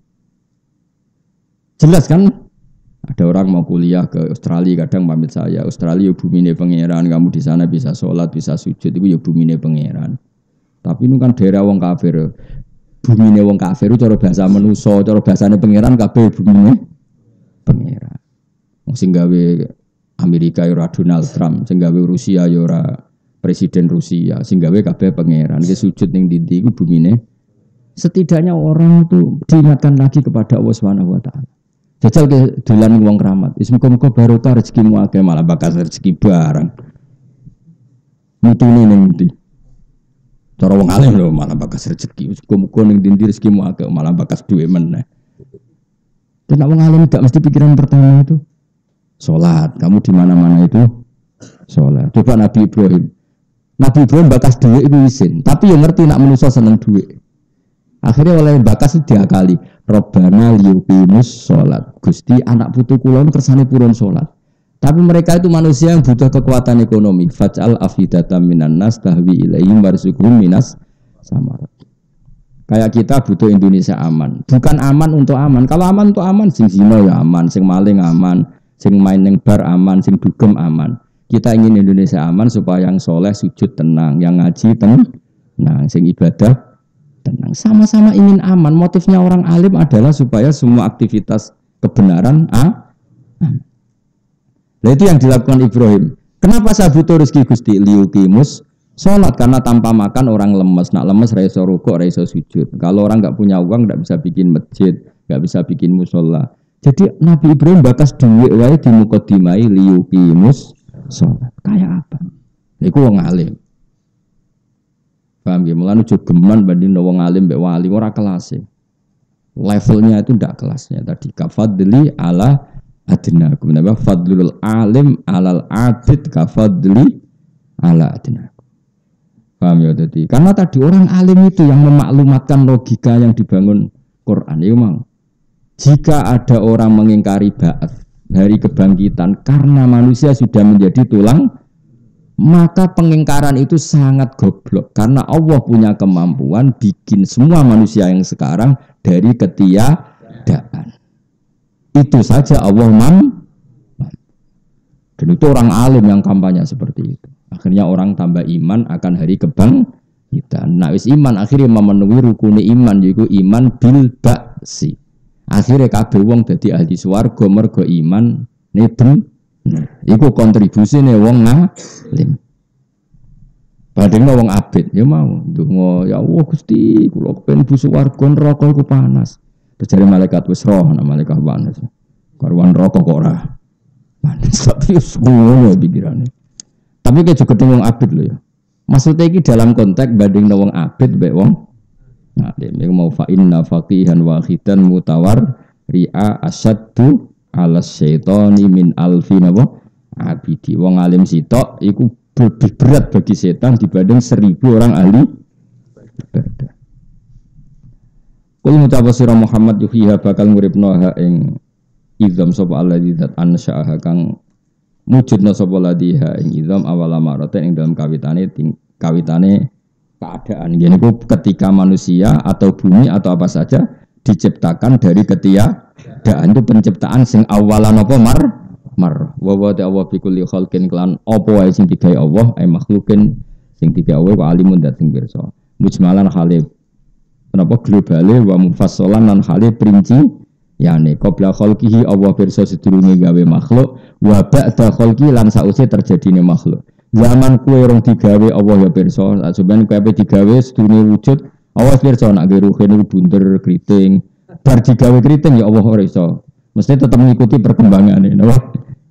Jelas kan? Ada orang mau kuliah ke Australia kadang pamit saya, Australia bumine pangeran, kamu di sana bisa sholat, bisa sujud, itu ya bumine pangeran. Tapi itu kan daerah wong kafir. Bumine wong kafir itu cara bahasa manusa, cara bahasane pangeran kabeh bumine pangeran. Sing gawe Amerika ya ora Donald Trump, sing gawe Rusia ya ora presiden Rusia, sing gawe kabeh pangeran. Iki sujud ning ndi iku bumine. Setidaknya orang itu diingatkan lagi kepada Allah Subhanahu wa taala. Jajal ke dolan wong keramat. Wis muga-muga barokah rezekimu akeh malah bakas rezeki barang. Mutune ning ndi? Cara wong alim lho malah bakas rezeki. Wis muga-muga ning ndi rezekimu akeh malah bakas duwe meneh. Dan wong alim gak mesti pikiran pertama itu salat. Kamu di mana-mana itu salat. Coba Nabi Ibrahim. Nabi Ibrahim bakas duwe iku isin, tapi yo ngerti nak manusa seneng duwe. Akhirnya oleh bakas itu diakali. Robbana liyuqimus sholat. Gusti anak putu kula kersane purun sholat. Tapi mereka itu manusia yang butuh kekuatan ekonomi. Faj'al afidatan minan nas tahwi ilaihim warzuqhum minas samarat. Kayak kita butuh Indonesia aman. Bukan aman untuk aman. Kalau aman untuk aman, sing zina ya aman, sing maling aman, sing main ning bar aman, sing dugem aman. Kita ingin Indonesia aman supaya yang soleh sujud tenang, yang ngaji tenang, sing ibadah tenang, sama-sama ingin aman. Motifnya orang alim adalah supaya semua aktivitas kebenaran Nah itu yang dilakukan Ibrahim. Kenapa saya butuh rezeki Gusti? Liyuqimus sholat, karena tanpa makan orang lemes. Nak lemes raiso rukuk, raiso sujud. Kalau orang nggak punya uang nggak bisa bikin masjid, nggak bisa bikin musola. Jadi Nabi Ibrahim bakas duit wae di muqaddimai liyuqimus sholat. Kayak apa? Iku wong alim. Paham ya? Mulane ojo geman banding wong alim mbek wali ora kelasé. Levelnya itu ndak kelasnya tadi. Kafadli ala adnakum. Napa fadlul alim alal abid kafadli ala adnakum. Paham ya tadi. Karena tadi orang alim itu yang memaklumatkan logika yang dibangun Quran. Ya mau. Jika ada orang mengingkari ba'ats, hari kebangkitan, karena manusia sudah menjadi tulang, maka pengingkaran itu sangat goblok. Karena Allah punya kemampuan bikin semua manusia yang sekarang dari ketiadaan. Itu saja Allah dan itu orang alim yang kampanye seperti itu. Akhirnya orang tambah iman akan hari kebangkitan. Nah, wis iman akhirnya memenuhi rukun iman, yaitu iman bil ba'si. Akhirnya kabeh wong dadi ahli swarga mergo iman neben. Iku kontribusine wong ngalim. Padahal wong abid ya mau ndonga ya Allah Gusti kula kepen bu swarga neraka iku panas. Terjadi malaikat wis roh ana malaikat panas. Karuan neraka kok ora. Panas tapi ngono pikirane. Tapi kayak juga wong abid lho ya. Maksudnya iki dalam konteks banding wong abid mbek wong ngalim. Iku mau fa inna faqihan wahidan mutawar ri'a asyaddu ala syaitani min alfin abidi. Wong alim sitok iku lebih berat bagi setan dibanding 1000 orang ahli ibadah. Kul mutaba sira Muhammad yuhiha bakal nguripno ha ing idzam sapa alladzi zat ansyaha kang mujudna sapa ladiha ing idzam awala marate ing dalam kawitane keadaan. Gini ku ketika manusia atau bumi atau apa saja diciptakan dari ketiadaan, itu penciptaan sing awalan apa mar wa wa ta'ala bi kulli khalqin klan apa wae sing digawe Allah ay makhlukin sing digawe wa alimun dat sing pirsa mujmalan khalib menapa globale wa mufassalan lan khalib perinci yani qabla khalqihi Allah pirsa sedurunge gawe makhluk wa ba'da khalqi lan sause terjadine makhluk zaman kuwe rong digawe Allah ya pirsa sampeyan kowe digawe sedurunge wujud Allah pirsa nak gawe ruhe niku bunder kriting bar digawe kriting ya Allah ora iso mesti tetap mengikuti perkembangannya no?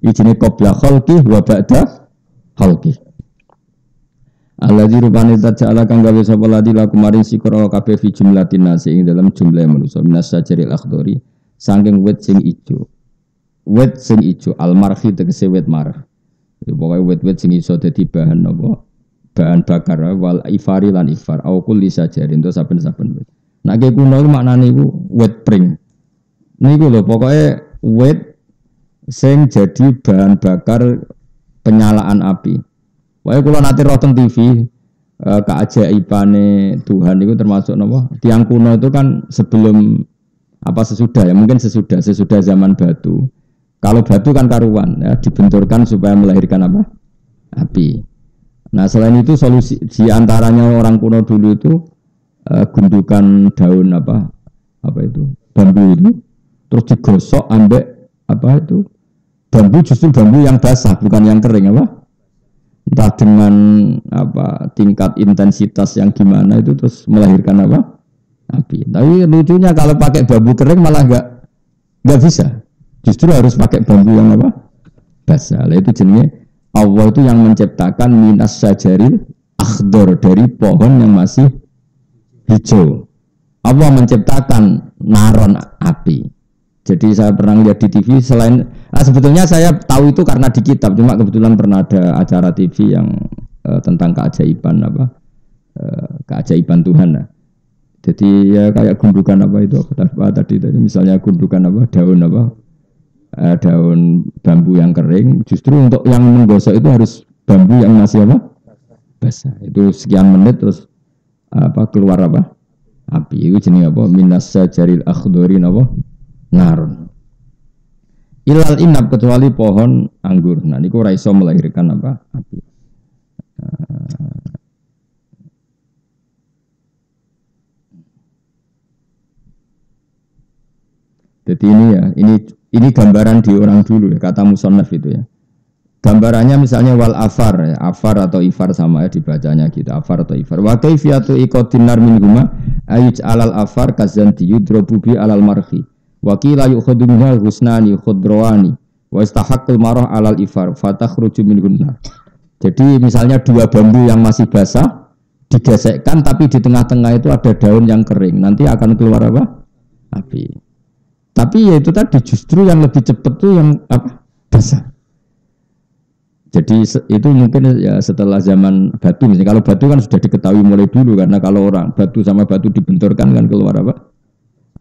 Ijine qabla khalqi wa ba'da khalqi alladzi rupane ta'ala kang gawe sapa ladi laku maring sikra kabeh fi jumlatin nasi ing dalam jumlah manusa minas sajaril akhdari saking wit sing ijo al-marhi tegese wit marh pokoke wit-wit sing iso dadi bahan apa bahan bakar wal ifari lan ifar au kulli sajarin to saben-saben wit nek kuno maknane iku wit pring niku lho pokoke wit sing jadi bahan bakar penyalaan api. Wae kula nate roh teng TV keajaibane Tuhan itu termasuk napa? Tiang kuno itu kan sebelum apa sesudah ya mungkin sesudah zaman batu. Kalau batu kan karuan ya dibenturkan supaya melahirkan apa? Api. Nah, selain itu solusi di antaranya orang kuno dulu itu gundukan daun apa itu? Bambu itu terus digosok ambek apa itu bambu justru bambu yang basah bukan yang kering apa entah dengan apa tingkat intensitas yang gimana itu terus melahirkan apa api. Tapi lucunya kalau pakai bambu kering malah nggak bisa justru harus pakai bambu yang apa basah. Lah itu jenenge Allah itu yang menciptakan minas sajaril akhdar dari pohon yang masih hijau. Allah menciptakan naron api. Jadi saya pernah lihat di TV selain sebetulnya saya tahu itu karena di kitab cuma kebetulan pernah ada acara TV yang tentang keajaiban keajaiban Tuhan lah. Jadi ya kayak gundukan apa itu tadi misalnya gundukan apa daun bambu yang kering justru untuk yang menggosok itu harus bambu yang masih apa basah itu sekian menit terus apa keluar apa api itu jenis apa minas sajaril akhdari apa narun ilal inab kecuali pohon anggur. Nah niku ora iso melahirkan apa api. Jadi ini ya ini gambaran di orang dulu ya kata musannaf itu ya. Gambarannya misalnya wal afar ya, afar atau ifar sama ya dibacanya gitu afar atau ifar. Wa kaifiyatu iqadinar min huma ayj alal afar kazanti yudrobu bi alal marhi. Wa qila yukhadhu minha husnani khudrawani wa istahaqqal marah alal ifar fatakhruju min gunnar. Jadi misalnya dua bambu yang masih basah digesekkan tapi di tengah-tengah itu ada daun yang kering. Nanti akan keluar apa? Api. Tapi ya itu tadi justru yang lebih cepat tuh yang apa? Basah. Jadi itu mungkin ya setelah zaman batu misalnya. Kalau batu kan sudah diketahui mulai dulu karena kalau orang batu sama batu dibenturkan kan keluar apa?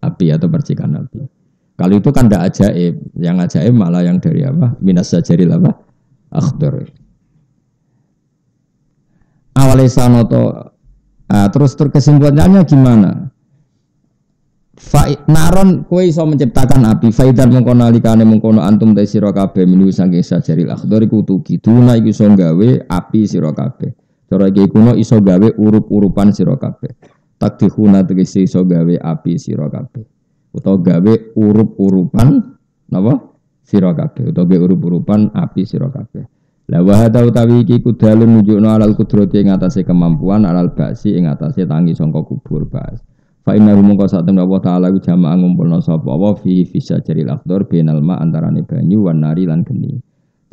Api atau percikan api. Kalau itu kan tidak ajaib. Yang ajaib malah yang dari apa? Minas sajaril apa? Akhdar. Awalnya sanoto. Terus kesimpulannya gimana? Naron kowe iso menciptakan api faidan mengkono alikane mengkono antum ta sira kabeh minu saking sajaril akhdar iku tukiduna iku iso gawe api sira kabeh. Cara iki kuno iso gawe urup-urupan sira kabeh. Takdihuna tegese iso gawe api sira kabeh. Utawa gawe urup-urupan napa? Sira kabeh utawa gawe urup-urupan api sira kabeh. La wa hada utawi iki kudalun nunjukno alal kudrati ing atase kemampuan alal basi ing atase tangi sangka kubur bas. Fa inna mungko sak temne Allah taala ku jamaah ngumpulna sapa wa fi fisajaril akhdar bainal ma antarane banyu wan nari lan geni.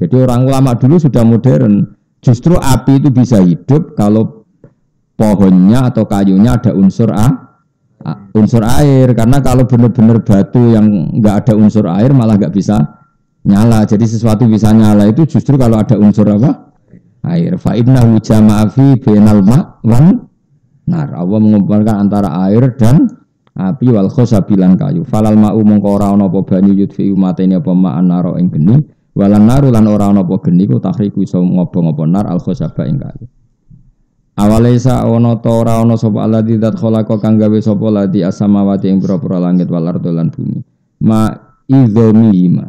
Jadi orang ulama dulu sudah modern. Justru api itu bisa hidup kalau pohonnya atau kayunya ada unsur unsur air. Karena kalau benar-benar batu yang enggak ada unsur air malah enggak bisa nyala. Jadi sesuatu bisa nyala itu justru kalau ada unsur apa? Air. Fa innahu jama'a fi bainal ma wan nar. Allah mengumpulkan antara air dan api wal khosabilan kayu. Falal ma'u mongko ora ana apa banyu yudfi umatene apa ma'an naro ing geni. Walan naru lan ora ana apa geni ku takhriku iso ngobong-obong nar al khosaba ing kayu. Awalesa ana ta ora ana sapa alladzi dzat khalaqa kang gawe sapa ladi asamawati ing pira-pira langit wal ardo lan bumi. Ma idzamihima.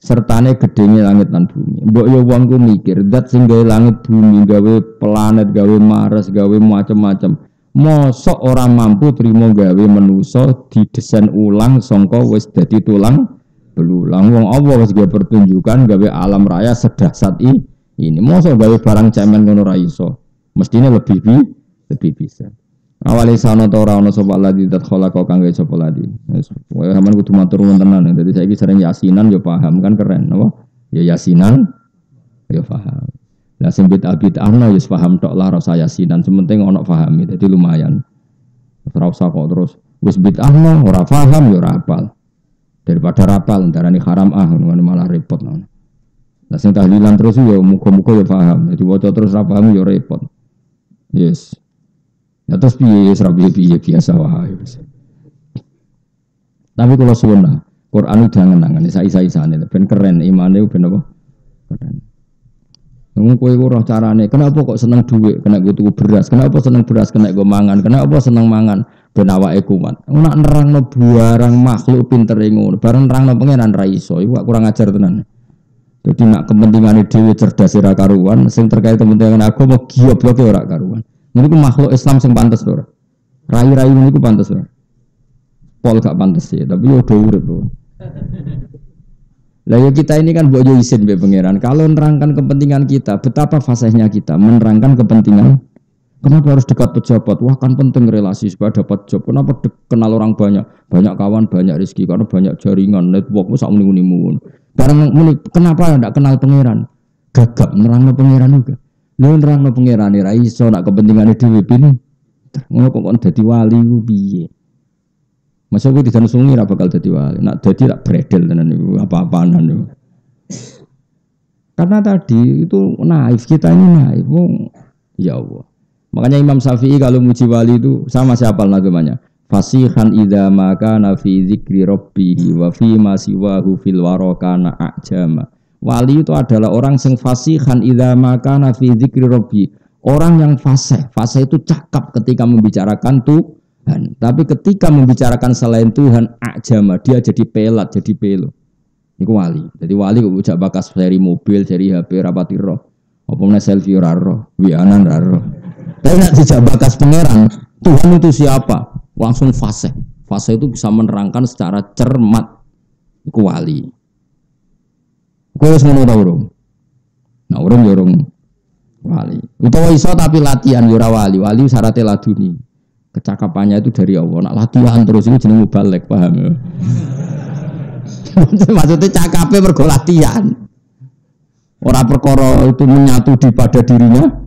Sertane gedenge langit lan bumi. Mbok yo wong ku mikir zat sing gawe langit bumi, gawe planet, gawe Mars, gawe macam-macam. Mosok orang mampu trimo gawe manusa didesain ulang sangka wis dadi tulang belulang. Wong Allah wis gawe pertunjukan gawe alam raya sedahsyat ini. Mosok gawe barang cemen ngono ra iso. Mestine lebih bisa. Awale sana ta ora ana sapa ladi dat khalaqa kang gawe sapa ladi. Wis kowe sampean kudu matur nuwun tenan. Dadi saiki sering yasinan yo paham kan keren apa? Ya yasinan yo paham. Lah sing bid'ah-bid'ahno wis paham tok lah rasa yasinan, sementing ana pahami. Dadi lumayan. Ora usah kok terus wis bid'ahno ora paham ya ora hafal. Daripada rapal darani haram ngono malah repot ngono. Lah sing tahlilan terus ya muga-muga ya paham. Dadi waca terus ra paham ya repot. Yes. Ya terus piye wis ra piye biasa wae wis. Tapi kalau suwun Quran udah ngenangan isa-isane ben keren imane ben apa? Keren. Kowe ora carane, kenapa kok seneng dhuwit, kena go tuku beras, kenapa seneng beras, kena go mangan, kenapa seneng mangan, ben awake kuat. Nek nerangno barang makhluk pintere ngono, bareng nerangno pangeran ra iso, iku kurang ajar tenan. Jadi nak kepentingane dhewe cerdas ora karuan, sing terkait kepentingan agama gobloke ora karuan. Niku makhluk Islam sing pantes ora. Rai-rai niku pantes ora. Pol gak pantes ya, tapi yo do urip. Lah ya kita ini kan mbok yo isin mbek pangeran. Kalau nerangkan kepentingan kita, betapa fasihnya kita menerangkan kepentingan. Kenapa harus dekat pejabat? Wah kan penting relasi supaya dapat job. Kenapa kenal orang banyak? Banyak kawan, banyak rezeki karena banyak jaringan, networkmu sak muni-muni. Barang muni, kenapa ndak kenal pangeran? Gagap nerangno pangeran juga. Lha nerangno pangeran ra iso nak kepentingane dhewe pin. Ngono kok dadi wali ku piye? Masa gue tidak sungi ra bakal dadi wali. Nak dadi rak bredel tenan niku apa-apaan niku. Karena tadi itu naif, kita ini naif. Ya Allah. Makanya Imam Syafi'i kalau muji wali itu sama siapa namanya? Fasihan idza ma kana fi dzikri rabbih wa fi ma siwahu fil warakana a'jama. Wali itu adalah orang yang fasihan idza ma kana fi dzikri rabbih. Orang yang fasih. Fasih itu cakap ketika membicarakan Tuhan. Tapi ketika membicarakan selain Tuhan, a'jama, dia jadi pelat, jadi pelo. Iku wali. Jadi wali kok ujak bakas seri mobil, seri HP rapati roh. Apa meneh selfie ora roh, wianan ora roh. Tapi nek dijak bakas pangeran, Tuhan itu siapa? Langsung fasih. Fasih itu bisa menerangkan secara cermat. Iku wali. Kowe wis ngono ta urung? Nah, urung ya urung wali. Utawa iso tapi latihan ya ora wali. Wali syaratnya laduni. Kecakapannya itu dari Allah. Nak latihan terus ini jeneng mubalek, paham ya? Maksudnya cakapnya mergo latihan. Orang perkara itu menyatu di pada dirinya.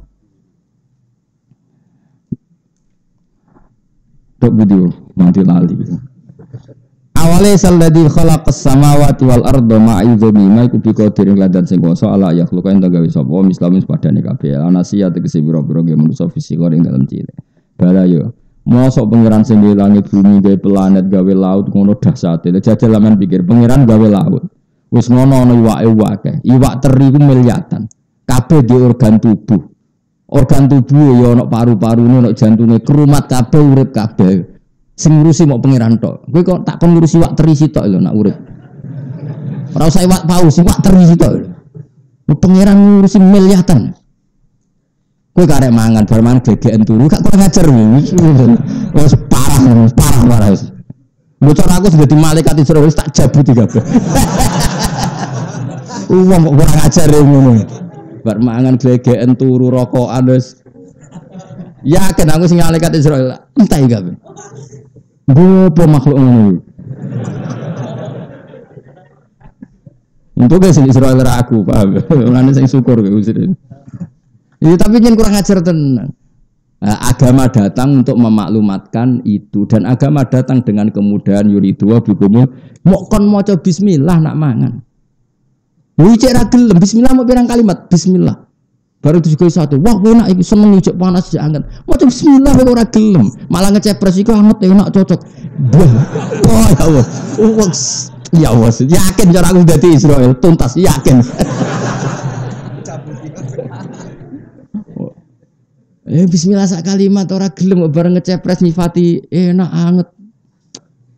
Dok video nanti lali. Awal Alaisal ladzi khalaqas samawati wal arda ma'idhumi ma iku bi qadirin ladan sing kuwasa ala ya khluqa ing gawe sapa mislamin padane kabeh anasiya tegese pira-pira ge manusa fisik ing dalem cilik bala yo mosok pangeran sing langit bumi gawe planet gawe laut ngono dahsate jajal lamen pikir pangeran gawe laut wis ngono ana iwake iwak teri ku miliatan kabeh di organ tubuh ya ana paru-parune ana jantunge kerumat kabeh urip kabeh sing ngurusi mau pangeran tok. Kowe kok tak kon ngurusi iwak teri sitok lho nak urip. Ora usah iwak paus, iwak teri sitok lho. Pangeran ngurusi miliatan. Kowe karek mangan bar mangan gegeken turu gak kurang ajar wis parah wis. Bocor aku sudah di malaikat Israil wis tak jabuti kabeh. Wong kok kurang ajar ngono. Bar mangan gegeken turu rokokan wis. Yakin aku sing malaikat Israil entai kabeh. Bopo makhluk ngono. Untuk guys Israel aku paham. Mulane sing syukur kowe usir. Ya tapi yen kurang ajar tenan. Agama datang untuk memaklumatkan itu dan agama datang dengan kemudahan yuridu bikumul mok kon maca bismillah nak mangan. Kuwi cek ra gelem bismillah mau pirang kalimat bismillah. Baru juga satu, wah enak iki seneng ijek panas ijek anget. Macam bismillah kok ora gelem, malah ngecepres iku anget enak cocok. Wah ya Allah. Ya Allah, yakin cara aku dadi Israel tuntas yakin. Bismillah sak kalimat ora gelem bareng ngecepres nyifati enak anget.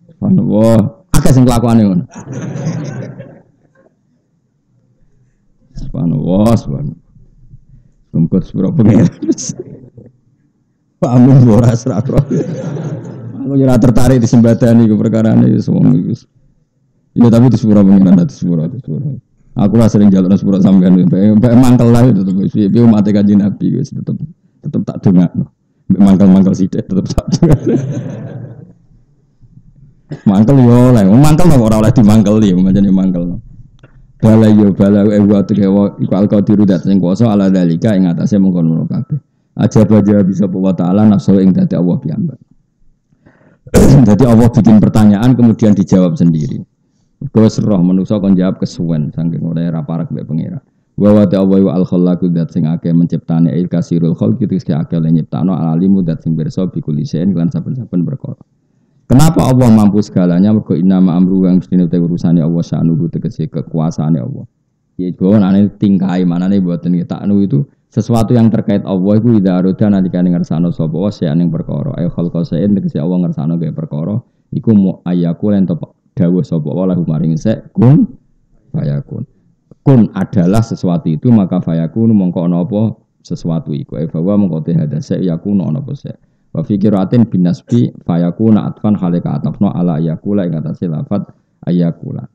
Subhanallah, akeh sing kelakuane ngono. Subhanallah. Mengkot sepuro pengen. Pak Amin ora srakro. Aku ora tertarik di sembadani ke perkarane iku wong iku. Ya tapi di sepuro pengen di sepuro. Aku lah sering jalan sepuro sampean mbek mangkel lah tetep wis piye mate Kanjeng Nabi wis tetep tak dongakno. Mbek mangkel-mangkel sithik tetep tak dongakno. Mangkel yo oleh, mangkel ora oleh dimangkeli, pancen mangkel. Bala wa tegewa iku al-qadiru dat sing kuwasa ala dalika ing atase mengkono kabeh. Aja baja bisa wa ta'ala nafsu ing dadi Allah piyambak. Jadi Allah bikin pertanyaan kemudian dijawab sendiri. Kowe roh manusa kon jawab kesuwen saking ora parek mbek pengira. Wa ta'ala wa al-khallaqu dat sing akeh menciptane il kasirul khalqi iki akeh nyiptakno alimu dat sing pirsa bikuli sen lan saben-saben perkara. Kenapa Allah mampu segalanya? Mergo innama amru yang mestine te urusane Allah sa'nuhu tegese kekuasaane Allah. Iku anane tingkai manane mboten taknu itu sesuatu yang terkait Allah iku ida aroda nalikane ngersano sapa wae ning perkara. Ayo khalqa saen tegese Allah ngersano gawe perkara iku mu ayaku lan dawuh sapa wae lahu maring sek kun fayakun. Kun adalah sesuatu itu maka fayakun mongko ana apa sesuatu iku. Bahwa mongko te hadase yakun ana apa sek. Wa fikiratin bin nasbi fayakuna atfan halika atafna ala ayakula ing atase lafat ayakula.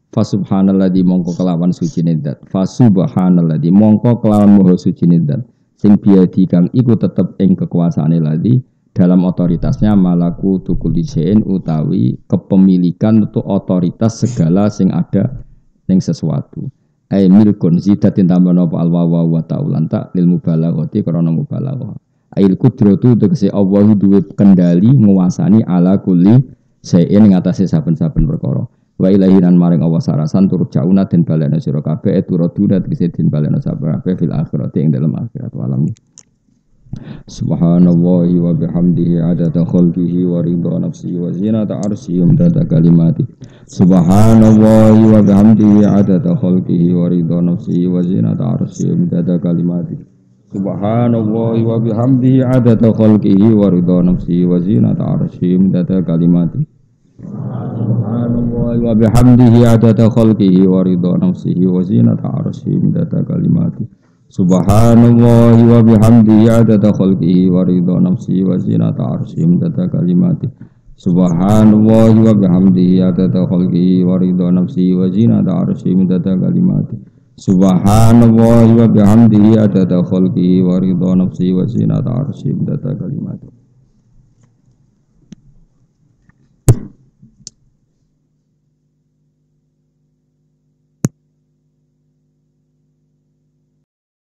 Fa subhanalladzi mongko kelawan suci zat. Fa subhanalladzi mongko kelawan maha suci zat. Sing biadi kang iku tetep ing kekuasaane ladzi dalam otoritasnya malaku tukulisein utawi kepemilikan untuk otoritas segala sing ada ning sesuatu. Ai milkun zidatin tambahan apa alwawa wa ta'ulan ta lil mubalaghati krana mubalaghah. Ail kudratu tegese Allah duwe kendali nguasani ala kulli sayin ing atase saben-saben perkara. Wa ilahinan maring Allah sarasan turut jauna den balena sira kabeh turaduna tegese den balena kabeh fil akhirati ing dalam akhirat alam. Subhanallahi wa bihamdihi adada khalqihi wa ridha nafsihi wa zinata arsyihi wa kalimati. Subhanallahi wa bihamdihi adada khalqihi wa ridha nafsihi wa zinata arsyihi wa kalimati. Subhanallahi wa bihamdihi adada khalqihi wa ridha nafsihi wa zinata arsyihi midada kalimati. Subhanallahi wa bihamdihi adada khalqihi wa ridha nafsihi wa zinata arsyihi midada kalimati. Subhanallahi wa bihamdihi adada khalqihi wa ridha nafsihi wa zinata arsyihi midada kalimati. Subhanallahi wa bihamdihi adada khalqihi wa ridha nafsihi wa zinata arsyihi midada kalimati. Subhanallahi wa bihamdihi adada khalqihi wa ridha nafsihi wa zinata arsyihi midada kalimati.